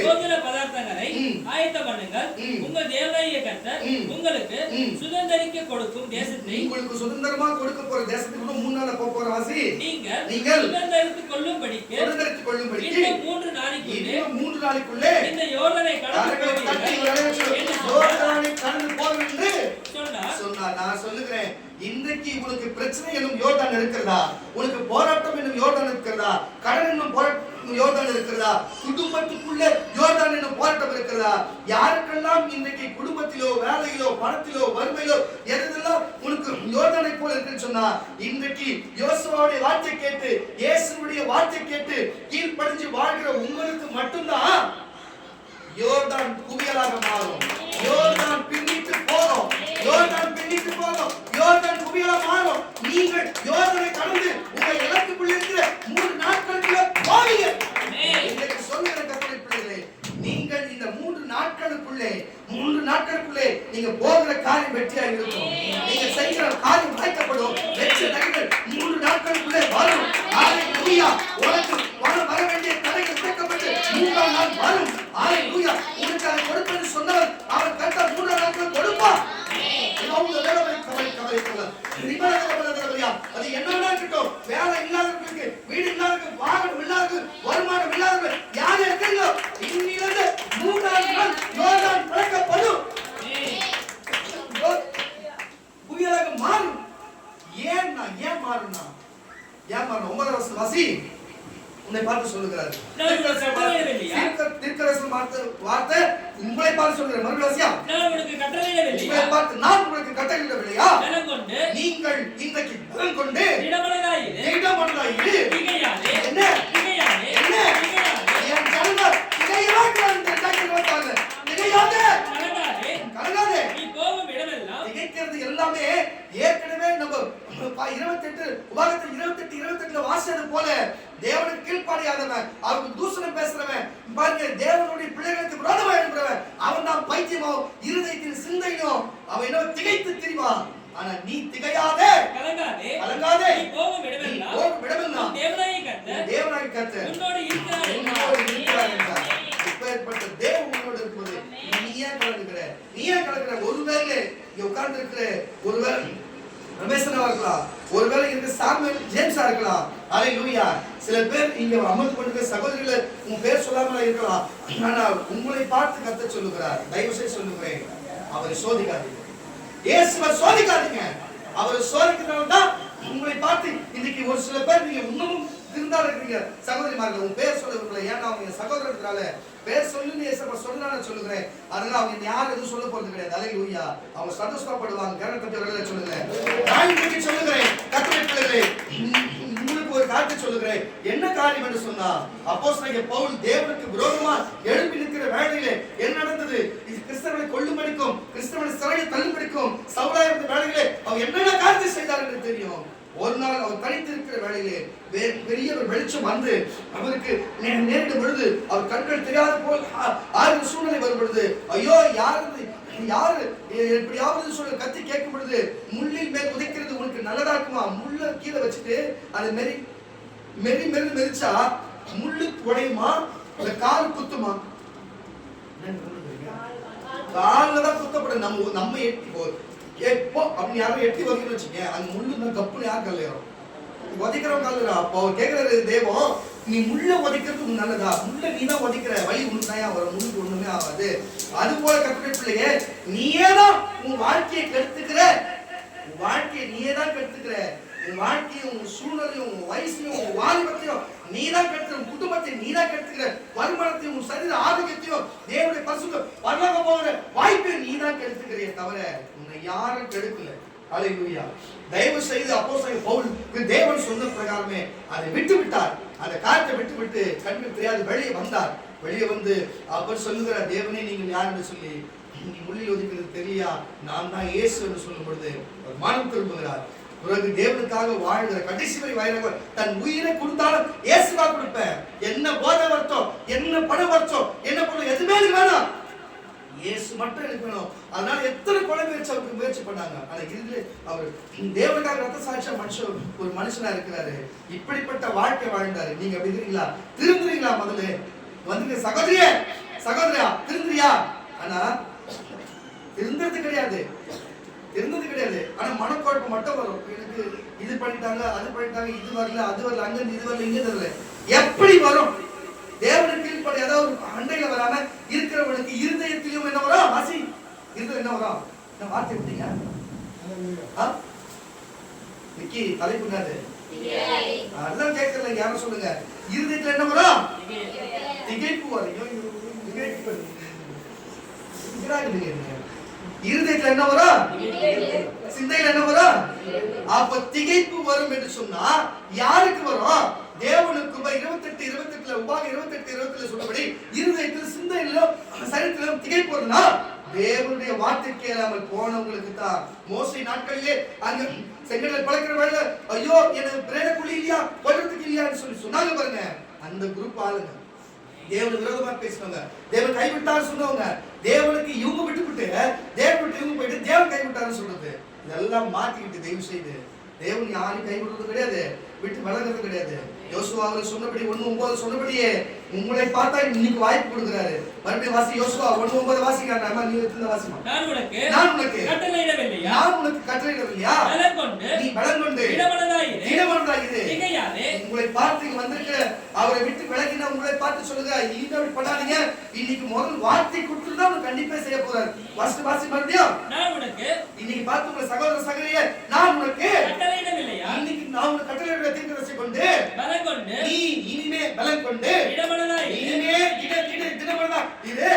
போஜன பதார்த்தங்களை ஆயத்த பண்ணுங்கள். உங்கள் தேவனாகிய கர்த்தர் உங்களுக்கு சுதந்தரிக்க கொடுக்கும் தேசத்தை உங்களுக்கு சுதந்திரமா கொடுக்க போற தேசத்துக்கு 3 நாள்ல போற வாசி நீங்கள் சுதந்தரித்துக் கொள்ளும்படிக்கு இன்னும் 3 நாளைக்குள்ளே இந்த யோர்தானை கடந்து போவீர்கள் சொன்னார். நான் சொல்லுகிறேன், இன்றைக்கு உனக்கு பிரச்சனை என்னும் யோர்தான் இருக்கிறதா? உனக்கு போராட்டம் என்னும் யோர்தான் இருக்கிறதா? கடன் என்னும் யோர்தான் இருக்கிறதா? குடும்பத்துக்குள்ள யோர்தான் என்னும் போராட்டம் இருக்கிறதா? யாருக்கெல்லாம் இன்றைக்கு குடும்பத்திலோ வேலையிலோ பணத்திலோ வறுமையிலோ எதெல்லாம் உனக்கு யோர்தானை போல இருக்குன்னு சொன்னா, இன்றைக்கு யோசுவாவுடைய வார்த்தை கேட்டு இயேசுவுடைய வார்த்தை கேட்டு கீழ்ப்படிஞ்சு வாழ்கிற உங்களுக்கு மட்டும்தான் யோர்தான் குவியலாக மாறும். யோர்தான் பின்னிட்டு போகும். யோர்தான் குவியலா மாறும். நீங்கள் யோர்தானை கடந்து உங்கள் இலக்குக்குள்ள இருக்கிற 3 நாட்களுக்குள்ள போவீங்க. இன்னைக்கு சொல்லுகிற கர்த்தருடைய பிள்ளைகளே, நீங்கள் இந்த 3 நாட்களுக்குள்ளே நீங்க போகிற காரியம் வெற்றியாக இருக்கும். நீங்க செய்கிற காரியம் வாய்க்கப்படும். வெற்றி தடைகள் 3 நாட்களுக்குள்ளே வரும். ஹல்லேலூயா. உனக்கு வர வேண்டிய தடைகள் உடைக்கப்பட்டு 3ஆம் நாள் வரும். ஹல்லேலூயா. உனக்கு அதை கொடுப்பேன்னு சொன்னவர் அவர் கரெக்டா 3ஆம் நாட்கள் கொடுப்பார். அது என்னன்னா இருக்கட்டும், வேலை இல்லாதவர்களுக்கு, வீடு இல்லாதவர்களுக்கு, வாகனம் இல்லாதவர்களுக்கு, வருமானம் இல்லாதவர்கள் யார் இருக்கீங்களோ இன்னிலிருந்து 3ஆம் நாள் யோர்தான் பிளக்கப்படும். புயலாக மாறும். ஏன் மாறும்னா 9ஆம் வசனம் வாசி. உன்னை பார்த்து சொல்லுகிறார். தீர்க்கதரிசன வார்த்தை உங்களை பார்த்து சொல்லுகிறார். மறுபடியும் வாசியா. நான் உங்களுக்கு கட்டளையிடவில்லையா? நீங்கள் இன்றைக்கு பலன் கொண்டு இடமனதாயிரு. என்ன என் ஜனங்கள் கலங்காதே. நீ போகும் இடமெல்லாம் திகைக்கிறது எல்லாமே ஏற்கனவே நம்ம 28 உபாகமத்தில் பேசுறவன், அவருக்கு தூஷணம் பேசுறவன், பாருங்க தேவனுடைய பிள்ளைகளுக்கு விரோதமா எழுப்புறவன், அவன் தான் பைத்தியமோ இருதயத்தின் சிந்தையினோ அவன் என்ன திகைத்து திரிவான். ஆனா நீ திகையாதே, கலங்காதே, நீ போகும் இடமெல்லாம் தேவனாகிய கர்த்தர் உன்னோடு இருக்கிறார் என்றார். இப்பேற்பட்ட தேவன் உன்னோடு இருப்பது நீ ஏன் கலங்குற? ஒருவேளை இங்க உட்கார்ந்து இருக்கிற ஒருவேளை ரமேசனா இருக்கலாம், ஒருவேளை இருக்க சாமுவேல் ஜேம்ஸா இருக்கலாம். அல்லேலூயா. சில பேர் இங்க அமர்ந்து கொண்டிருக்கிற சகோதரிகளை உங்க பேர் சொல்லாமல இருக்கலாம். ஆனால் உங்களை பார்த்து கர்த்தர் சொல்லுகிறார், தயவு செய்து சொல்லுகிறேன், அவரை சோதிக்காதீங்க. இயேசுவை சோதிக்காதீங்க. அவரை சோதிக்கிறதால தான் உங்களை பார்த்து இன்னைக்கு ஒரு சில பேர் நீங்க இன்னமும் திருந்தா இருக்கீங்க. சகோதரிமார்கள் உங்க பேர் சொல்லுவீங்களா? ஏன்னா அவங்க சகோதரர்களால பேர் சொல்லி இயேசுவை சொன்னான்னு சொல்லுகிறேன். அதனால அவங்க யாரும் எதுவும் சொல்ல போறது கிடையாது. அல்லேலூயா. அவங்க சந்தோஷப்படுவாங்க. கரண கட்டவர்களை சொல்லுங்க. நான் இன்னைக்கு சொல்லுகிறேன், கர்த்தருடைய பிள்ளைகளே, உங்களுக்கு ஒரு காரியத்தை சொல்லுகிறேன். என்ன காரியம் என்று சொன்னா, அப்போஸ்தலனாகிய பவுல் தேவனுக்கு விரோதமா எழும்பி நிற்கிற வேளையிலே என்ன நடந்தது? கிறிஸ்தவனை கொல்லும்படிக்கும் கிறிஸ்தவனை சிறையில் தள்ளும்படிக்கும் சவுலா இருந்த வேளையிலே அவர் என்னென்ன காரியத்தை செய்தார் என்று தெரியும். ஒரு நாள் அவர் தனித்திருக்கிற வேளையிலே பெரிய ஒரு வெளிச்சம் வந்து அவருக்கு நேரிடும் பொழுது அவர் கண்கள் தெரியாத போல் ஆறு சூழ்நிலை வரும் பொழுது, ஐயோ யாரு எப்படியாவது சொல்ல கத்தி கேட்கும் பொழுது, முள்ளின் மேல் உதைக்கிறது உனக்கு நல்லதா இருக்குமா? முள்ள கீழே வச்சுட்டு அது மெரிச்சா முள்ளு உடையுமா இல்ல கால் குத்துமா? காலில் தான் குத்தப்படும். நம்ம எப்போ அப்படின்னு யாரும் எட்டி வரைக்கும் வச்சுக்க, அந்த முள்ளு கப்புன்னு யார் கல்லையோம் உதைக்கிறவங்க கல்லுறா. அப்போ அவர் கேட்கறது, தேவம் நீ முள்ள உதைக்கிறது நல்லதா? முள்ள நீ தான் உதைக்கிற, வழி உனக்கு தான் வரும், முள்ளுக்கு ஒண்ணுமே ஆகாது. அது போல கத்துக்கிற பிள்ளையே, நீயே தான் உன் வாழ்க்கையை கெடுத்துக்கிற. உன் வாழ்க்கையை நீயே தான் கெடுத்துக்கிற. உன் வாழ்க்கையும் உன் சூழ்நிலையும் உன் வயசையும் உன் வாலிபத்தையும் நீ தான் கெடுத்துற. உன் குடும்பத்தை நீ தான் கெடுத்துக்கிற. வருமானத்தையும் உன் சரீர ஆரோக்கியத்தையும் தேவனுடைய பரிசுத்த பரலோகம் போகிற வாய்ப்பை நீ தான் கெடுத்துக்கிறியே தவிர உன்னை யாரும் கெடுக்கல. அல்லேலூயா. தயவு செய்து அப்போஸ்தலன் பவுல் தேவன் சொன்ன பிரகாரமே அதை விட்டு விட்டார். அந்த காரியத்தை விட்டு கண்ணுக்கு தெரியாது வெளியே வந்தார். வெளியே வந்து அவர் சொல்லுகிறார், தேவனே நீங்கள் யார் என்று சொல்லி, நீ முள்ளில் ஒதுக்கிறது தெரியா, நான் தான் இயேசு என்று சொல்லும் பொழுது அவர் மனம் திரும்புகிறார். பிறகு தேவனுக்காக வாழ்கிற கடைசி வரை வாயிலாக தன் உயிரை கொடுத்தாலும் இயேசுவா கொடுப்பேன். என்ன போதை வருத்தம், என்ன பணம் வருத்தம், என்ன பொருள் எதுவுமே எனக்கு வேணாம், இயேசு மட்டும் எனக்கு வேணும். அதனால எத்தனை கொலை முயற்சி பண்ணாங்க. ஆனா இதுல அவர் தேவனுக்காக ரத்த சாட்சியா ஒரு மனுஷனா இருக்கிறாரு. இப்படிப்பட்ட வாழ்க்கை வாழ்ந்தாரு. நீங்க அப்படி இருக்கிறீங்களா? திருந்துறீங்களா? முதல்ல வந்து சகோதரியா திருந்துறியா? ஆனா திருந்தது கிடையாது. ஆனா மனக்குழப்பம் மட்டும் வரும். எனக்கு இது பண்ணிட்டாங்க, அது பண்ணிட்டாங்க, இது வரல, அது வரல, அங்க இது வரல, இங்க வரல. எப்படி வரும்? தேவனுக்கு கீழ்ப்படி ஏதாவது அண்டையில வராம இருக்கிறவனுக்கு இருதயத்திலும் என்ன வரும்? வாசி இருதயம் என்ன வரும்? என்ன வார்த்தை விட்டீங்க? விக்கி தலைப்புனாது அதெல்லாம் கேட்கல. யாரும் சொல்லுங்க. இருதயத்துல என்ன வரும்? திகைப்பு வரும். இருதயத்துல என்ன வரும்? சிந்தையில என்ன வரும்? அப்ப திகைப்பு வரும் என்று சொன்னா யாருக்கு வரும்? தேவனுக்கு 28:28 உபாகம் 28:20 சொல்லபடி இருதயத்தில் சிந்தையிலும் சரீரத்திலும் திகைப்பு வரும்னா தேவனுடைய வார்த்தை கேளாமல் போனவங்களுக்கு தான். மோசே நாட்களிலே அங்க செங்கடலை பழக்கிற வேலை, ஐயோ எனக்கு பிரேத குழி இல்லையா, கொல்றதுக்கு இல்லையான்னு சொல்லி சொன்னாங்க பாருங்க. அந்த குரூப் ஆளுங்க தேவனுக்கு விரோதமா பேசுவாங்க, தேவன் கைவிட்டாரு சொன்னவங்க, தேவனுக்கு இவங்க விட்டு தேவன் விட்டு இவங்க போயிட்டு தேவன் கைவிட்டாருன்னு சொல்றது, இதெல்லாம் மாத்திக்கிட்டு தயவு செய்து தேவன் யாரையும் கைவிடுறது கிடையாது, விட்டு விலகிறது கிடையாது. யோசுவா சொன்னபடி 1:9 சொன்னபடியே உங்களை பார்த்தா இன்னைக்கு வாய்ப்பு கொடுக்கிறாரு. மறுபடியும் வாசி யோசுவா 1:9 வாசிக்காம நீ எடுத்து வாசிமா. நான் உனக்கு கட்டளையிடவில்லையா? நீ பலம் கொண்டு இடமனதாயிரு. உங்களை பார்த்து வந்திருக்க அவரை விட்டு விலகினா உங்களை பார்த்து சொல்லுங்க, இன்னும் பண்ணாதீங்க. இன்னைக்கு முதல் வார்த்தை கொடுத்துருந்தா அவங்க கண்டிப்பா செய்ய போறாரு. வாசி மறுபடியும் இன்னைக்கு பார்த்து உங்களை சகோதர சகோதரியே, நான் உனக்கு கட்டளையிடவில்லையா? இன்னைக்கு நான் உனக்கு கட்டளையிட தீர்க்கதரிசி கொண்டு நீ இனிமே பலம் கொண்டு இனிமே திடமனதா இது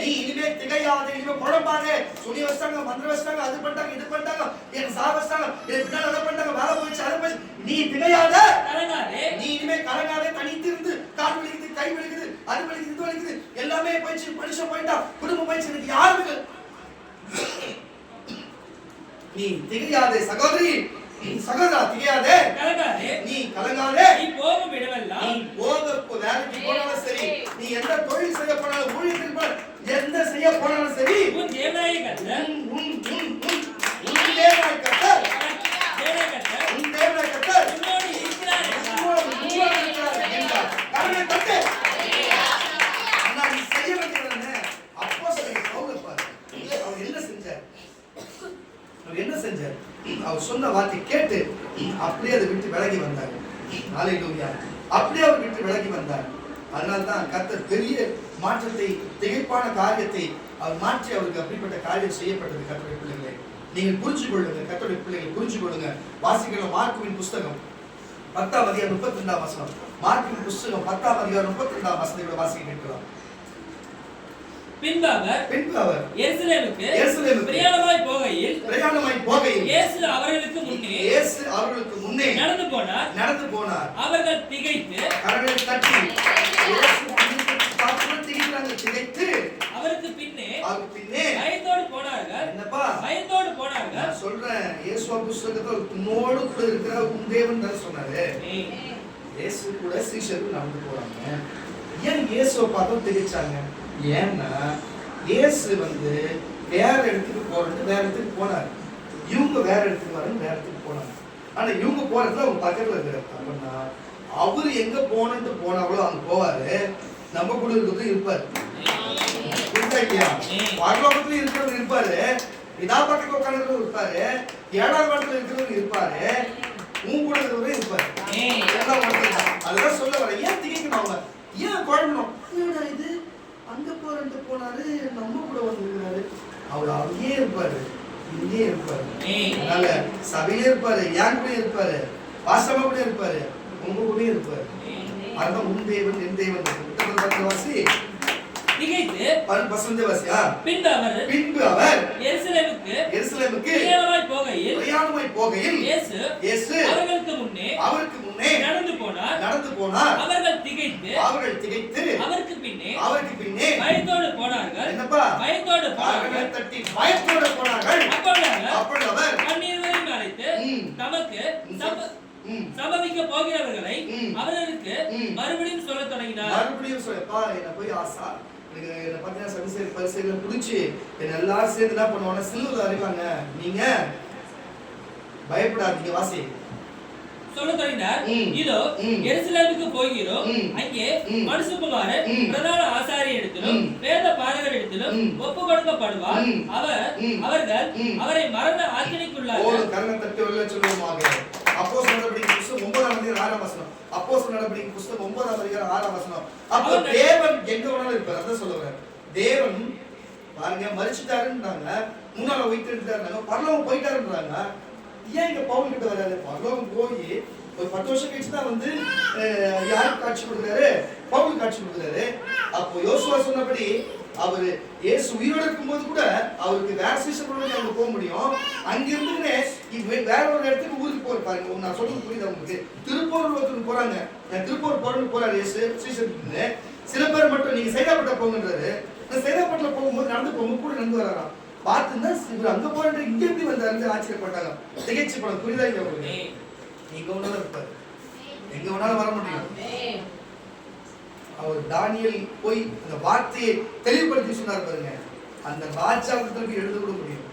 நீ இனிமே திகையாதே, இனிமே குழம்பாதே. சொல்லி வச்சாங்க, மந்திர வச்சாங்க, அது பண்ணிட்டாங்க, இது பண்ணிட்டாங்க, எனக்கு சா வச்சாங்க, எனக்கு பின்னாடி அதை பண்ணிட்டாங்க, வேலை போயிடுச்சு, அதை போயிடுச்சு, நீ திகையாத, நீ இனிமே கலங்காதே. தனித்து இருந்து கால் வலிக்குது, கை வலிக்குது, அது வலிக்குது, இது வலிக்குது, எல்லாமே போயிடுச்சு, மனுஷன் போயிட்டா, குடும்பம் போயிடுச்சு, எனக்கு யாருக்கு நீ திகையாதே. சகோதரி சகோதரா திகையாதே, கலங்காதே, நீ கலங்காதே. நீ போகும் இடமெல்லாம், நீ வேலைக்கு போனாலும் சரி, நீ எந்த தொழில் செய்ய போனாலும், ஊழியத்தில் போனாலும், எந்த செய்ய போனாலும் சரி, உன் தேவனாகிய கர்த்தர், உன் தேவனாகிய கர்த்தர், உன் தேவனாகிய கர்த்தர் உன்னோடு இருக்கிறார் என்றார். கரங்களை தட்டு. ஆனா நீ செய்ய வேண்டியது என்ன? அப்போஸ்தலன் பவுல் பாரு, அவர் என்ன செஞ்சார்? அவர் என்ன செஞ்சார்? அவர் சொன்ன வார்த்தை கேட்டு அப்படியே அதை விட்டு விலகி வந்தார். ஹல்லேலூயா. அப்படியே அவர் விட்டு விலகி வந்தார். அதனால்தான் கர்த்தர் பெரிய மாற்றத்தை, திகைப்பான காரியத்தை அவர் மாற்றி அவருக்கு அப்படிப்பட்ட காரியம் செய்யப்பட்டது. கர்த்தருடைய பிள்ளைகளை நீங்கள் புரிஞ்சு கொள்ளுங்க. கர்த்தருடைய பிள்ளைகளை புரிஞ்சு கொள்ளுங்க. வாசிக்கிற மார்க்குவின் புஸ்தகம் 10ஆம் அதிகாரம் 32ஆம் வசனம். மார்க்குவின் புஸ்தகம் 10ஆம் அதிகாரம் 32ஆம் வசனத்தை வாசிக்க கேட்கலாம். பின்பு அவர் எருசலேமுக்கு பிரயாணமாய் போகையில் இயேசு அவர்களுக்கு முன்னே நடந்து போனார். அவர்கள் திகைத்து கரங்களை தட்டி திகைத்து அவருக்கு பின்னே பயத்தோடு போனார்கள். என்னப்பா பயத்தோடு போனார்கள்? சொல்றேன், இயேசுவா புஸ்தகத்துல உன்னோடு கூட இருக்கிற உன் தேவன் தான் சொன்னாரு. இயேசு கூட சீஷர்கள் நடந்து போறாங்க. ஏன் இயேசுவை பார்த்தா திகைச்சாங்க? ஏன்னா இயேசு வேற இடத்துக்கு போறது, வேற இடத்துக்கு போனார். இவங்க வேற இடத்துக்கு வரணும், வேற இடத்துக்கு போனாங்க. ஆனா இவங்க போறதுல அவங்க பக்கத்துல இருக்கிற அப்படின்னா அவரு எங்க போனது போனாங்களோ அங்க போவாரு. நம்ம கூட இருக்கிறது இருப்பாரு. பரலோகத்துல இருக்கிறவங்க இருப்பாரு, இதா பக்கத்துல உட்கார்ந்து இருப்பாரு, 7ஆம் இடத்துல இருக்கிறவங்க இருப்பாரு, உன் கூட இருக்கிறவங்க இருப்பாரு. அதெல்லாம் சொல்ல வர. ஏன் திகைக்கணும்? அவங்க ஏன் குழம்பணும்? இது அங்க போறேன்ட்டு போனாரு, நம்ம கூட வந்துருக்காரு. அவர் அங்கேயே இருப்பாரு, இங்கே இருப்பாரு. அதனால சபையிலே இருப்பாரு, என் கூட இருப்பாரு, வாசமா கூட இருப்பாரு, உங்க கூட இருப்பாரு. அதுதான் உன் தேவன் என் தேவன். வாசி திகைத்து வசந்தவாசியா. பின்பு அவர் எருசலேமுக்கு பிரயாணமாய் போகையில் இயேசு அவருக்கு முன்னே நடந்து போனார். அவர்கள் திகைத்து அவருக்கு பின்னே பயத்தோடு போனார்கள். என்னப்பா பயத்தோடு போனார்கள்? தட்டி பயத்தோடு போனார்கள். அப்பொழுது அவர் கண்ணீர் வரை அழைத்து தமக்கு சம்பவிக்க போகிறவர்களை அவர்களுக்கு மறுபடியும் சொல்லத் தொடங்கினார். மறுபடியும் சொல்லப்பா, என்ன போய் ஆசா என்ன பார்த்தீங்கன்னா சவிசேஷ பரிசைகளை பிடிச்சி என்ன எல்லாரும் சேர்ந்து என்ன பண்ணுவாங்க, சிலுவையில் அறைவாங்க. நீங்க பயப்படாதீங்க. வாசி சொல்ல தொடங்கினார். இதோ எருசலேமுக்கு போகிறோம், அங்கே மனுஷகுமாரன் பிரதான ஆசாரியரிடத்திலும் வேத பாரகரிடத்திலும் ஒப்பு கொடுக்கப்படுவார். அவர்கள் அவரை மரண ஆக்கினைக்குள்ளார்கள். கரண தட்டி உள்ள சொல்லுவோமாக. அப்போஸ்தலர் நடபடியின் புஸ்தகம் 9ஆம் அதிகாரம் 6ஆம் வசனம். அப்போஸ்தலர் நடபடியின் புஸ்தகம் 9ஆம் அதிகாரம் 6ஆம் வசனம். அப்போ தேவன் எங்க வேணாலும் இருப்பார். அதான் சொல்லுவார். தேவன் பாருங்க மரிச்சிட்டாருன்றாங்க, முன்னால உயிர்த்தெழுந்தாருன்னாங்க, பரலோகம் போயிட்டாருன்றாங்க. ஏன் இங்க பவுல் கிட்ட வராரு? பரலோகம் போய் ஒரு 10 வருஷம் கழிச்சு தான் யாருக்கு காட்சி கொடுக்குறாரு? பவுல் காட்சி கொடுக்குறாரு. அப்போ யோசுவா சொன்னபடி அவரு இயேசு உயிரோடு இருக்கும்போது கூட அவருக்கு வேற சீசன் அங்க போக முடியும். அங்கிருந்து வேற ஒரு இடத்துக்கு ஊருக்கு போய் பாருங்க. நான் சொல்றது புரியுது உங்களுக்கு? திருப்பூர் ஒருத்தருக்கு போறாங்க, திருப்பூர் போறன்னு போறாரு இயேசு சீசன். சில பேர் மட்டும் நீங்க சைதாப்பட்ட போங்கன்றாரு. சைதாப்பட்டில போகும்போது நடந்து போகும்போது கூட நடந்து வராராம். பார்த்துன்னா இவர் அங்க போற இங்க எப்படி வந்தாரு ஆச்சரியப்பட்டாங்க, திகைச்சு படம். புரியுதா? இங்க உங்களுக்கு எங்க வேணாலும் இருப்பாரு, எங்க வேணாலும் வர முடியும். அவர் தானியேல் போய் அந்த வார்த்தையை தெளிவுபடுத்தி சொன்னார் பாருங்க. அந்த ராஜாவுக்கு எழுத கூட முடியும்,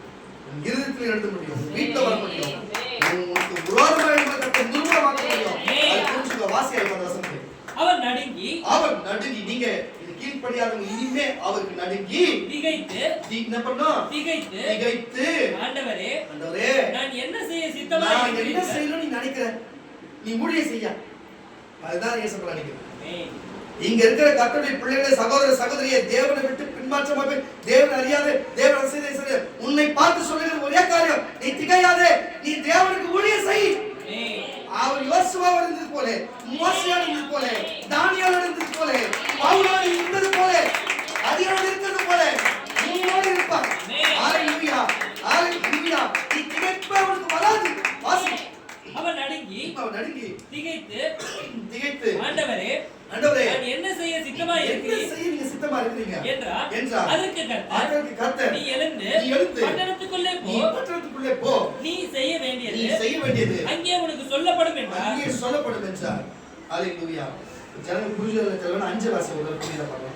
இருதயத்தில் எழுத முடியும், வீட்டில் வர முடியும், உங்களுக்கு விரோதமாக நிர்மூலமாக்க முடியும். அது புரிஞ்சுக்க. வாசியா வசனம். அவர் நடுங்கி நீங்க கீழ்ப்படியாதவங்க இனிமே அவருக்கு நடுங்கி திகைத்து என்ன பண்ணோம்? திகைத்து ஆண்டவரே நான் என்ன செய்ய சித்தமா இருக்கிறேன், என்ன செய்யணும் நீ நினைக்கிற, நீ ஊழியம் செய்ய. அதுதான் இயேசுவை நினைக்கிறேன். இங்க இருக்கிற கர்த்தருடைய பிள்ளைகளே, சகோதர சகோதரியே, தேவனை விட்டு பின்மாற்றமாக தேவன் அறியாத தேவன் செய்த உன்னை பார்த்து சொல்லுகிற ஒரே காரியம், நீ திகையாதே, நீ தேவனுக்கு ஊழியம் செய். அவர் யோசுவாவோடு இருந்தது போல, மோசேயோடு இருந்தது போல, தானியேலோடு இருந்தது போல, பவுலோடு இருந்தது போல, அடியோடு இருந்தது போல உன்னோடு இருப்பார். ஹalleluya, ஹalleluya. நீ திகைப்பே உனக்கு வராது. வாசி. அவன் நடுங்கி திகைத்து ஆண்டவரே நான் என்ன செய்ய சித்தமா இருக்கிறீங்க என்றார். அதற்கு கர்த்தர் நீ எழுந்து பட்டணத்துக்குள்ளே போ, நீ செய்ய வேண்டியது என்றார். ஹalleluya. ஜனங்கள் புரியுதல்ல தெரியல 5 வாசி முதல் புரியுதா பாருங்க.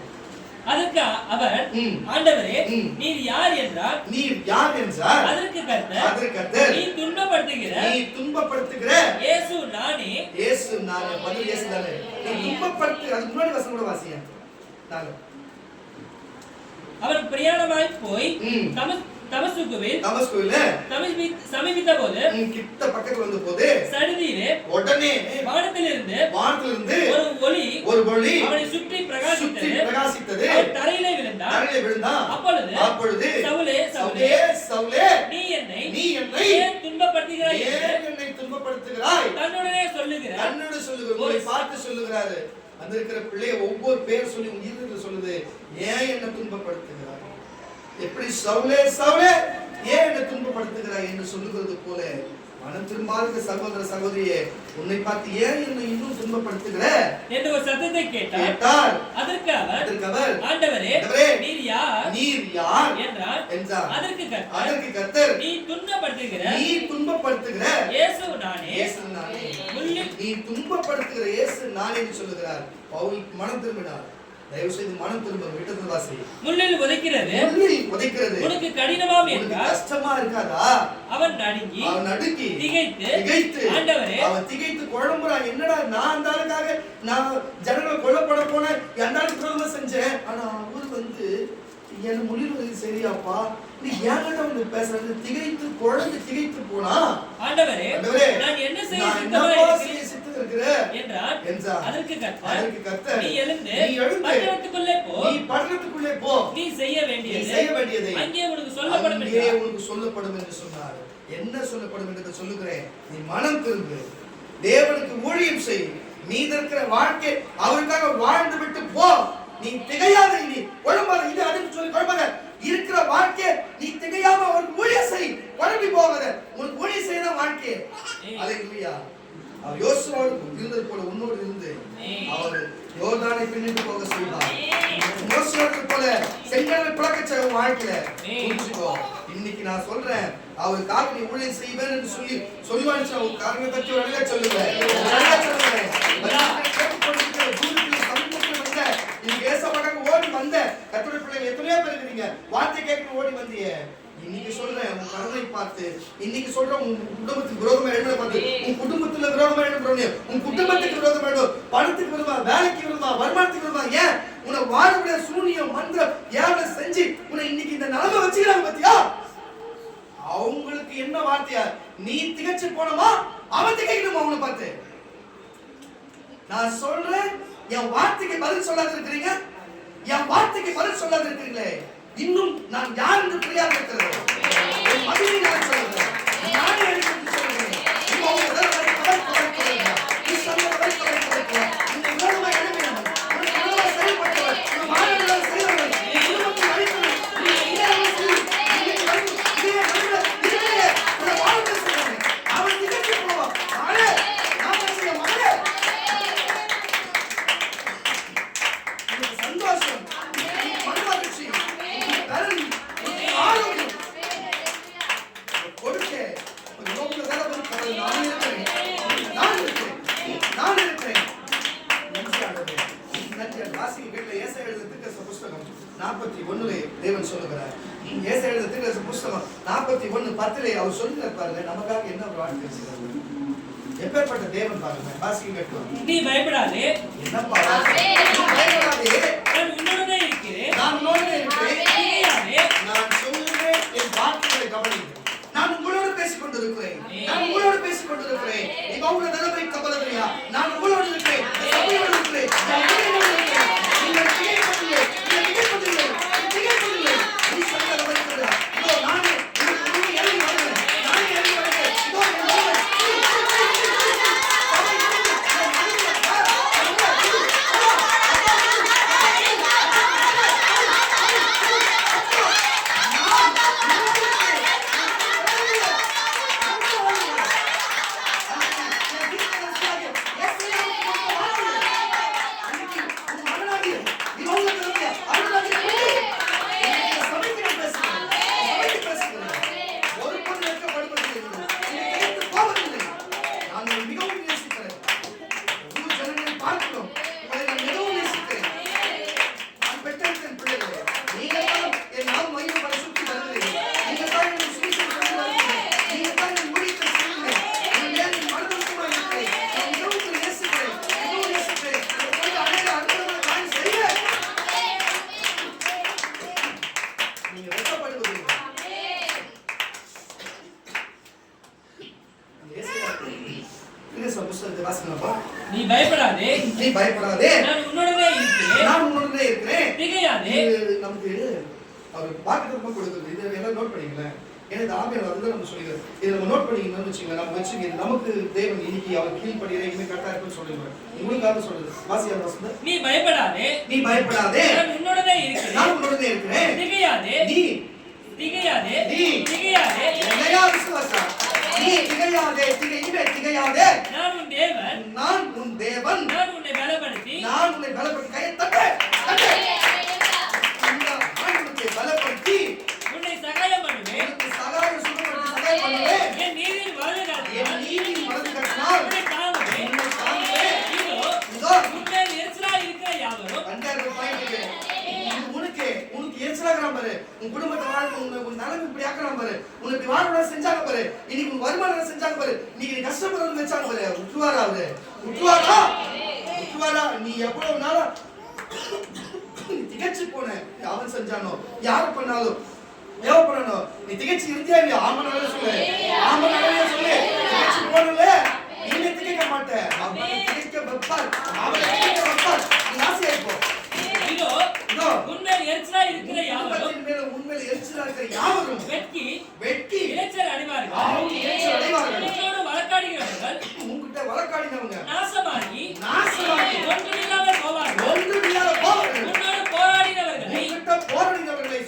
அதற்கு அவர் ஆண்டவரே நீர் யார் என்றார். நீர் யார் என்றார். அதற்கு கர்த்தர் நீ துன்பப்படுத்துகிற இயேசு நானே. இயேசு நானே. பதில் இயேசு தானே. நீ துன்பப்படுத்து. அது முன்னாடி வசனம் கூட வாசிங்க. நாங்க அவர் பிரயாணமாய் போய் தமஸ்குவில் சமீபித்த போது கிட்ட பக்கத்துல வந்த போது சடுதியிலே உடனே வானத்திலிருந்து ஒரு ஒளி அவனை சுற்றி பிரகாசித்தது. அவன் தரையிலே விழுந்தான். அப்பொழுது சவுலே நீ என்னை ஏன் துன்பப்படுத்துகிறாய் தன்னுடனே சொல்லுகிறார். உங்களை பார்த்து சொல்லுகிறாரு. அந்த இருக்கிற பிள்ளைய ஒவ்வொரு பேர் சொல்லி உயிரில் சொல்லுது. ஏன் என்ன துன்பப்படுத்துகிறாய்? எப்படி சவுலே சவுலே ஏன் என்ன துன்பப்படுத்துகிறாய் என்று சொல்லுகிறது போல மனம் திரும்பாத சகோதர சகோதரியே உன்னை பார்த்து ஏன் என்ன இன்னும் துன்பப்படுத்துகிற என்று ஒரு சத்தத்தை கேட்டார். அதற்கு அவர் ஆண்டவரே நீர் யார் என்றார். அதற்கு கர்த்தர் நீ துன்பப்படுத்துகிற இயேசு நானே. நீ துன்பப்படுத்துகிற இயேசு நானே என்று சொல்லுகிறார். பவுல் மனம் திரும்பினார். தயவு செய்து மனம் திரும்ப விட்டது வாசி. முள்ளில் உதைக்கிறது உனக்கு கடினமாம் என்றார். கஷ்டமா இருக்காதா? அவன் நடுங்கி திகைத்து ஆண்டவரே அவன் திகைத்து குழம்புறான். என்னடா நான் அந்த ஆளுக்காக நான் ஜனங்கள் கொல்லப்பட போனேன், என்னாலும் துரோகம் செஞ்சேன். ஆனா அவர் வந்து என்ன முள்ளில் சரியாப்பா நீ ஏன்கிட்ட வந்து பேசுறது? திகைத்து குழந்தை திகைத்து போனா ஆண்டவரே நான் என்ன செய்ய என்றார். அதற்கு கர்த்தர் நீ எழுந்து பட்டணத்துக்குள்ளே போ. நீ செய்ய வேண்டியதை அங்கே உனக்கு சொல்லப்படும் என்று சொன்னார். என்ன சொல்லப்படும் என்று சொல்லுகிறேன். நீ மனம் திரும்பு, தேவனுக்கு ஊழியம் செய். நீ இருக்கிற வாழ்க்கை அவருக்காக வாழ்ந்து விட்டு போ. நீ திகையாத, நீ குழம்பாத, இது அதுன்னு சொல்லி குழம்பாத. இருக்கிற வாழ்க்கை நீ திகையாம அவருக்கு ஊழியம் செய். குழம்பி போகாத. உனக்கு ஊழியம் செய்யற வாழ்க்கை. அல்லேலூயா. அவர் யோசுவாவோடு இருந்தது போல உன்னோடு இருந்து அவர் யோர்தானை பின்னிட்டு போக செய்வார். யோசுவாவை போல செங்கடலை பிளக்க செய்ய வாழ்க்கையில புரிஞ்சுக்கோ. இன்னைக்கு நான் சொல்றேன், அவருக்காக நீ ஊழியம் செய்வேன் என்று சொல்லுவான்னு ஒரு காரணத்தை பற்றி ஒரு அழகா சொல்லுவேன். ஓடி வந்த கர்த்தருடைய பிள்ளைகள் எத்தனையோ பேர் இருக்கீங்க. வார்த்தை கேட்க ஓடி வந்தீங்க. இன்னைக்கு சொல்றேன் உன் கருணை பார்த்து, இன்னைக்கு சொல்றேன் உன் குடும்பத்துக்கு விரோதமா எழுத பார்த்து, உன் குடும்பத்துல விரோதமா எழுத, உன் குடும்பத்துக்கு விரோதமா எழுத, பணத்துக்கு விரோதமா, வேலைக்கு விரோதமா, வருமானத்துக்கு விரோதமா, ஏன் உன்னை வாழக்கூடிய சூனியம் மந்திரம் ஏவலை செஞ்சு உன்னை இன்னைக்கு இந்த நிலைமை வச்சுக்கிறாங்க பாத்தியா? அவங்களுக்கு என்ன வார்த்தையா? நீ திகச்சு போனமா அவன் திகைக்கணுமா? அவனை பார்த்து நான் சொல்றேன், என் வார்த்தைக்கு பதில் சொல்லாத இருக்கிறீங்க, என் வார்த்தைக்கு பதில் சொல்லாத இருக்கிறீங்களே, இன்னும் நான் யார் என்று புரியாத இருக்கிறது. பதிலை நான் சொல்றேன், நானே எனக்கு சொல்றேன். இப்போ உங்க உடல்நிலை நீ சொன்ன உடல்நிலை இந்த உடல்நிலை எழுப்பினவன், உன் கனவை செயல்பட்டவன், உன் மாணவர்களை செய்தவன், நீ குடும்பத்தை அழித்தவன், நீ இந்தியாவை செய்து வாழ்க்கை செய்தவன், அவன் திகழ்ச்சி போவான். மகளே, நான் செய்ய மகளே, சந்தோஷம், மனமகிழ்ச்சி, கருணை, ஆரோக்கியம் கொடுக்க ஒரு நோக்கில வேலை வந்து நான் இருக்கிறேன். வாசிக்க கேட்கல. ஏசாயா எழுதின தீர்க்கதரிசன புஸ்தகம் 41 தேவன் சொல்லுகிறார். ஏசாயா எழுதின தீர்க்கதரிசன புஸ்தகம் 41:10 அவர் சொல்லுகிறார் பாருங்க, நமக்காக என்ன ஒரு வார்த்தை பேசுகிறார். எப்பேற்பட்ட தேவன் பாருங்க. வாசிக்க கேட்கிறோம். நீ பயப்படாதே. என்னப்பா? பயப்படாதே. நான் உன்னோடே இருக்கிறேன். நான் சொல்லுகிறேன், என் வார்த்தைகளை கவனியுங்கள். நான் உங்களோடு பேசிக் கொண்டிருக்கிறேன். நீங்க உங்க நிலைமை கவலையா? நான் உங்களோடு இருக்கிறேன். சபையோடு இருக்கிறேன். நீங்கள் திகைப்பதில்லை. நீ சொல்ல வைக்கிறதா? இதோ நானே இறங்கி வருகிறேன். இதோ நீங்க வெட்கப்படுவதில்லை. புத்தகத்தை வாசிக்கலாம்ப்பா. நீ பயப்படாதே, நீ பயப்படாதே, நான் உன்னுடனே இருக்கிறேன், நான் உன்னுடனே இருக்கிறேன். திகையாதே. நமக்கு அவர் வாக்குத்தத்தம் கொடுக்குது. இதை எல்லாம் நோட் பண்ணிக்கல. ஏன்னா இந்த ஆவியானவர் வந்து நம்ம சொல்லிடுறாரு. இதை நம்ம நோட் பண்ணிக்கணும்னு வச்சுக்கோங்க. நம்ம வச்சுங்க நமக்கு தேவன் இன்னைக்கு அவர் கீழ்ப்படிகிற இனிமே கரெக்டா இருக்குன்னு சொல்லிடுவார். உங்களுக்காக சொல்றது வாசியா வாசந்த. நீ பயப்படாதே, நீ பயப்படாதே, நான் உன்னுடனே இருக்கிறேன், நான் உன்னுடனே இருக்கிறேன். திகையாதே, நீ திகையாதே, நீ திகையாதே, என்னையா விசுவாசா? நீ திகையாதே, திகையாதே. நான் உன் தேவன், நான் உன் தேவன், நான் உன்னை பலப்படுத்தி, நான் உன்னை பலப்படுத்தி கையை தட்டு தட்டு. இந்த ஆண்டவரை பலப்படுத்தி உன்னை சகாயம் பண்ணுவேன், உனக்கு சகாயம் சுகப்படுத்தி சகாயம் பண்ணுவேன். என் நீதியின் வலது என் கரத்தினால் நீதியின் வலது கரத்தினால் உன்னை தாங்குவேன். உன்னை தாங்குவேன். இதோ இதோ உன்மேல் எரிச்சலாய் இருக்கிற யாவரும் கண்டாரு பாயிண்ட் இது உனக்கு எரிச்சலாகிறான் பாரு. உன் குடும்பத்தை வாழ்க்கை உன் நிலைமை இப்படி ஆக்குறான் பாரு. உனக்கு வாழ்க்கை செஞ்சாங்க பாரு. இன்னைக்கு உன் வருமானம் செஞ்சாங்க பாரு. இன்னைக்கு நீ கஷ்டப்படுறது வச்சாங்க பாரு. விட்டுவாரா அவரு? விட்டுவாரா? நீ எவ்வளவு நாளா திகச்சு போன அவன் செஞ்சானோ யார் பண்ணாலும் தேவைப்படணும். நீ திகச்சு இருந்தியா இல்லையா? ஆமனாலே சொல்லு, ஆமனாலே சொல்லு. திகச்சு போனல இனிமே திகைக்க மாட்டேன். அவனை திகைக்க வைப்பார், அவனை திகைக்க வைப்பார். நீ ஆசையா இருப்போ. இதோ இதோ உன்மேல் எரிச்சலாய் இருக்கிற யாவரும் உண்மையில எரிச்சலா இருக்கிற யாவரும் வெட்கி இளைச்சல் அடைவார்கள். அவங்க இளைச்சல் அடைவார்கள். உன்னோடு வழக்காடுகிறவர்கள் உன்கிட்ட வழக்காடினவங்க நாசமாகி ஒன்றுமில்லாமல் போவார்கள். போவார்கள். உன்னோடு போராடினவர்களை உன்கிட்ட போராடினவர்களை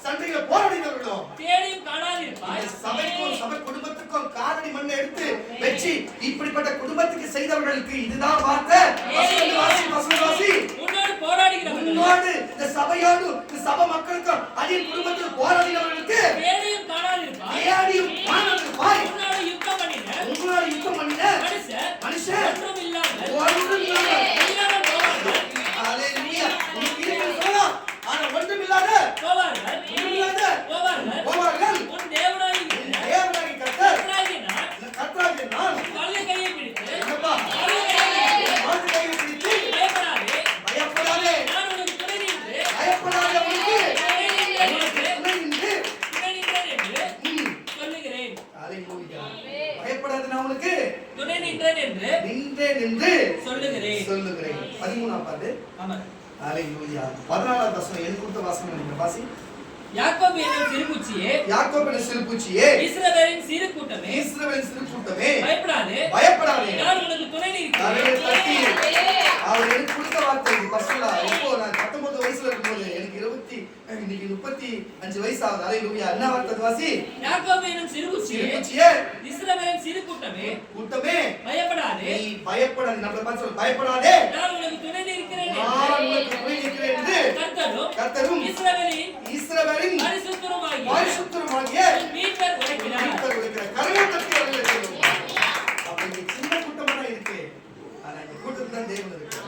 சண்டையில போராடினவர்களும் தேடியும் காணாதிருப்பாய். சபை குடும்பத்துக்கும் காலடி மண்ணை எடுத்து வச்சு இப்படிப்பட்ட குடும்பத்துக்கு செய்தவர்களுக்கு இதுதான் வார்த்தை. வசனவாசி உன்னோடு போராடுகிறவர்கள் உன்னோடு இந்த சபையோடு இந்த சபை மக்களுக்கும் அதில் குடும்பத்தில் போராடினவர்களுக்கு தேடியும் காணாதிருப்பாய். தேடியும் காணாதிருப்பாய். உன்னோடு யுத்தம் பண்ணின உங்களோட யுத்தம் பண்ணின மனுஷன் ஒன்றும் இல்லாமல் இல்லாமல் போவார்கள். ஹalleluya. உங்களுக்கு இருக்கிறது சொல்லலாம். ஆனா ஒன்றுமில்லாத போவார்கள். உன் தேவனாகிய தேவனாகிய கர்த்தர் கர்த்தராகிய நான் வலது கையை பிடித்து பயப்படாதே, நான் உனக்கு துணை நின்று பயப்படாதே, உனக்கு துணை நின்றேன் என்று சொல்லுகிறேன். ஹalleluya. பயப்படாதே, நான் உனக்கு துணை நின்றேன் என்று நின்றேன் என்று சொல்லுகிறேன். 13ஆம் பாட்டு. ஆமாம். ஹalleluya. 14ஆம் வசனம் எனக்கு கொடுத்த வாசகம் நீங்க வாசி. யாக்கோபு என்னும் சிறுபூச்சியே, யாக்கோபின் சிறுபூச்சியே, இஸ்ரவேலின் சிறு கூட்டமே, இஸ்ரவேலின் சிறு கூட்டமே, பயப்படாதே, நான் உனக்கு துணை அவரை தட்டி நிற்கிறேன். அவர் எனக்கு கொடுத்த வார்த்தை இது பர்சனலா. இப்போ நான் 19 வயசுல இருக்கும்போது எனக்கு இன்னைக்கு 35 வயசு ஆகுது. ஹalleluya. என்ன வார்த்தை வாசி? யாக்கோபு என்னும் சிறுபூச்சியே, இஸ்ரவேலின் சிறு கூட்டமே, பயப்படாதே, நீ பயப்படாதே. நம்மள பார்த்து சொல்ல பயப்படாதே, நான் உனக்கு துணை நிற்கிறேன் என்று கர்த்தரும் இஸ்ரவேலின் பரிசுத்தருமாகிய மீட்பர் உரைக்கிறார். கரங்களை தட்டி அவர்களை சொல்லுவோம். அப்ப இங்க சின்ன கூட்டமா தான் இருக்கு. ஆனா இந்த கூட்டத்துல தான் தேவன் இருக்கு.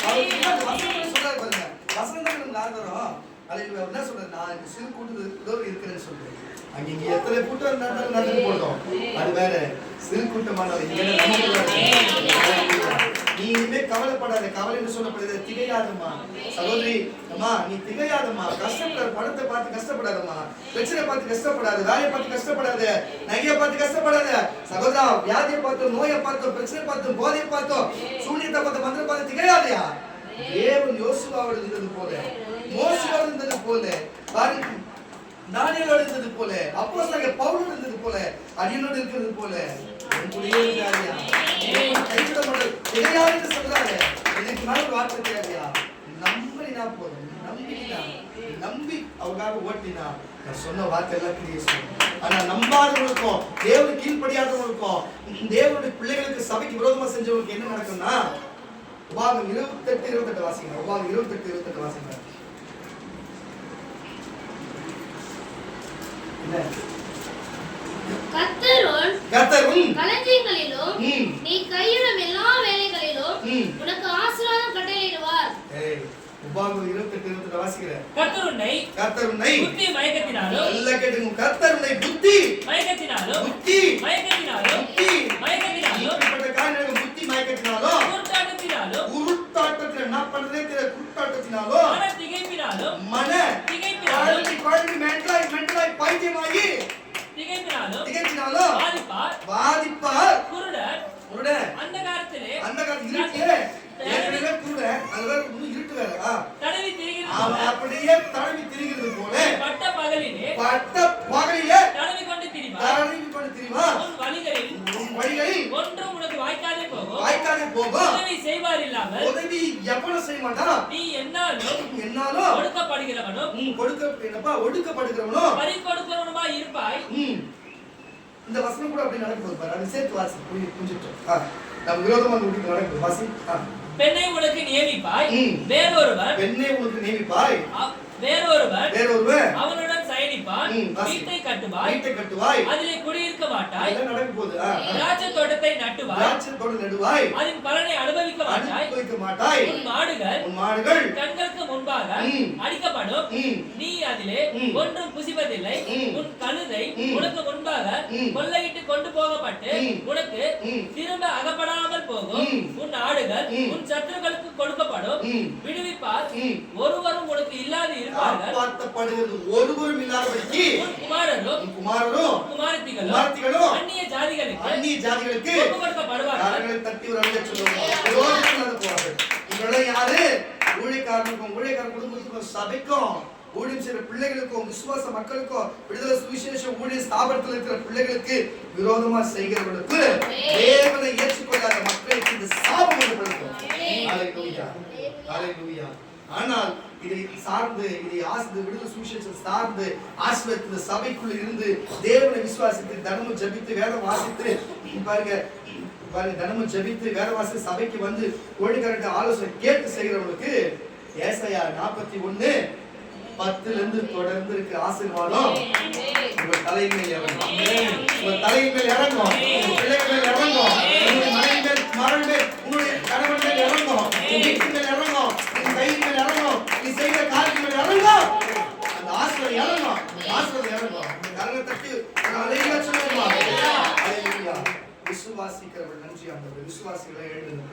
அவர் என்ன வசனம் சொல்றாரு பாருங்க. வசனம் தான் நமக்கு ஆதாரம். ஹalleluya. என்ன சொல்றாரு? நான் இந்த சிறு கூட்டத்தோட இருக்கிறேன்னு சொல்றேன். அங்க இங்க எத்தனை கூட்டம் இருந்தாலும் நடந்து போறோம். அது வேற. சிறு கூட்டமானது இங்க நீ இனிமே கவலைப்படாத. கவலை என்று சொல்லப்படுது திகையாதம்மா. சகோதரி அம்மா, நீ திகையாதம்மா. கஷ்டப்படாத. பணத்தை பார்த்து கஷ்டப்படாதம்மா. பிரச்சனை பார்த்து கஷ்டப்படாத. வேலையை பார்த்து கஷ்டப்படாத. நகையை பார்த்து கஷ்டப்படாத. சகோதரா, வியாதியை பார்த்தோம், நோயை பார்த்தோம், பிரச்சனை பார்த்தோம், போதையை பார்த்தோம், சூனியத்தை பார்த்து மந்திரம் பார்த்து திகையாதையா. தேவன் யோசுவாவோடு இருந்தது போல, மோசேயோடு இருந்தது போல, தானியேலோடு இருந்தது போல, அப்போஸ்தலனாகிய பவுலோடு இருந்தது போல, அடியனோடு இருக்கிறது போல உங்களுடைய இருக்காரியா. கைவிட மாட்டேன் திகையாதுன்னு சொல்றாரு. எனக்கு மேல ஒரு வார்த்தை தேவையா? நம்பினா போதும். நம்பி அவருக்காக ஓட்டினா நான் சொன்ன வார்த்தை எல்லாம் கிரியேஷன். ஆனா நம்பாதவங்களுக்கும் தேவனுக்கு கீழ்ப்படியாதவங்களுக்கும் தேவனுடைய பிள்ளைகளுக்கு சபைக்கு விரோதமா செஞ்சவங்களுக்கு என்ன நடக்கும்னா, உபாகம் 28:28 வாசிங்க. உபாகம் 28:28 வாசிங்க. கர்த்தரும் களஞ்சியங்களிலும் நீ கையிடும் எல்லா வேலைகளிலும் உனக்கு ஆசீர்வாதம் கட்டளையிடுவார். உபாகம் 28:28 வாசிக்கிறேன். கர்த்தர் உன்னை புத்தி மயக்கத்தினாலும், நல்லா கேட்டுங்க. கர்த்தர் உன்னை புத்தி மயக்கத்தினாலும் இப்படிப்பட்ட காரியங்களுக்கு புத்தி மயக்கத்தினாலும் உருட்டாட்டத்தினாலும் என்ன பண்றதே தெரியல. குருட்டாட்டத்தினாலும் மன திகைப்பினாலும் வாதிப்பார் குருடன் அந்த காலத்திலே இருட்டிலே ஏற்கனவே குருடன் அது வேற இன்னும் இருட்டு வேற தடவி திரிகிறது அவன் அப்படியே தடவி திரிகிறது போல பட்ட பகலிலே தடவி கொண்டு திரிவா உன் வழிகளில் ஒன்றும் உனக்கு வாய்க்காதே போகும் உதவி செய்வார் இல்லாமல் உதவி எவனும் செய்ய மாட்டான் நீ என்னாலும் ஒடுக்கப்படுகிறவனோ பறி கொடுக்கிறவனுமா இருப்பாய். இந்த வசனம் கூட அப்படி நடக்குது பாரு. அது சேர்த்து வாசி புரிஞ்சுட்டு நம்ம விரோதமா நடக்குது வாசி. பெண்ணை உனக்கு நியமிப்பாய் வேறொருவர் அவனுடன் சயனிப்பான் வீட்டை கட்டுவாய் அதிலே குடியிருக்க மாட்டாய் திராட்சை தோட்டத்தை நடுவாய் அதன் பலனை அனுபவிக்க மாட்டாய் உன் மாடுகள் கண்களுக்கு முன்பாக அடிக்கப்படும் நீ அதிலே ஒன்றும் புசிப்பதில்லை உன் கழுதை உனக்கு முன்பாக கொள்ளையிட்டு கொண்டு போகப்பட்டு உனக்கு திரும்ப அகப்படாமல் போகும் உன் ஆடுகள் உன் சத்துருக்களுக்கு கொடுக்கப்படும் விடுவிப்பார் ஒருவரும் உனக்கு இல்லாது இருப்பார்கள் ஒருவரும் இல்லாதபடிக்கு குமாரரும் குமாரத்திகளும் அந்நிய ஜாதிகளுக்கு கொடுக்கப்படுவார்கள். தட்டி ஒரு அடிக்க சொல்லுவாங்க. இவங்களை யாரு ஊழியக்காரனுக்கும் ஊழியக்காரன் குடும்பத்துக்கும் சபைக்கும் ஊழியம் செய்யற பிள்ளைகளுக்கும் விசுவாச மக்களுக்கும் விடுதலை சுவிசேஷ ஊழிய ஸ்தாபனத்தில் இருக்கிற பிள்ளைகளுக்கு விரோதமா செய்கிறவர்களுக்கு தேவனை ஏற்றுக்கொள்ளாத மக்களுக்கு இந்த சாபம் ஏற்படுத்தும். ஆனால் இதை சார்ந்து விடுதலை சுவிசேஷம் சார்ந்து ஆசீர்வதித்த சபைக்குள்ள இருந்து தேவனை விசுவாசித்து தினமும் ஜெபித்து வேதம் வாசித்து பாருங்க தினமும் ஜெபித்து வேதம் வாசித்து சபைக்கு வந்து ஊழியக்காரர்கிட்ட ஆலோசனை கேட்டு செய்கிறவங்களுக்கு ஏசாயா 41:10 தொடர்ந்து இருக்கு ஆசீர்வாதம் உங்க தலையின் மேல் இறங்கும். பிள்ளைகள் மேல் இறங்கும். உங்களுடைய மனைவி மேல் மகள் மேல் உங்களுடைய கணவன் மேல் இறங்கும். வீட்டின் மேல் இறங்கும். உன் கையின் மேல் இறங்கும். நீ செய்கிற காரியத்தின் மேல் இறங்கும். அந்த ஆசீர்வாதம் இறங்கும். கரங்களை தட்டி அலையில சொல்லுமா. ஹalleluya. விசுவாசிக்கிறவர்கள் நன்றி ஆண்டவரே. விசுவாசிகளை எழுதுங்க.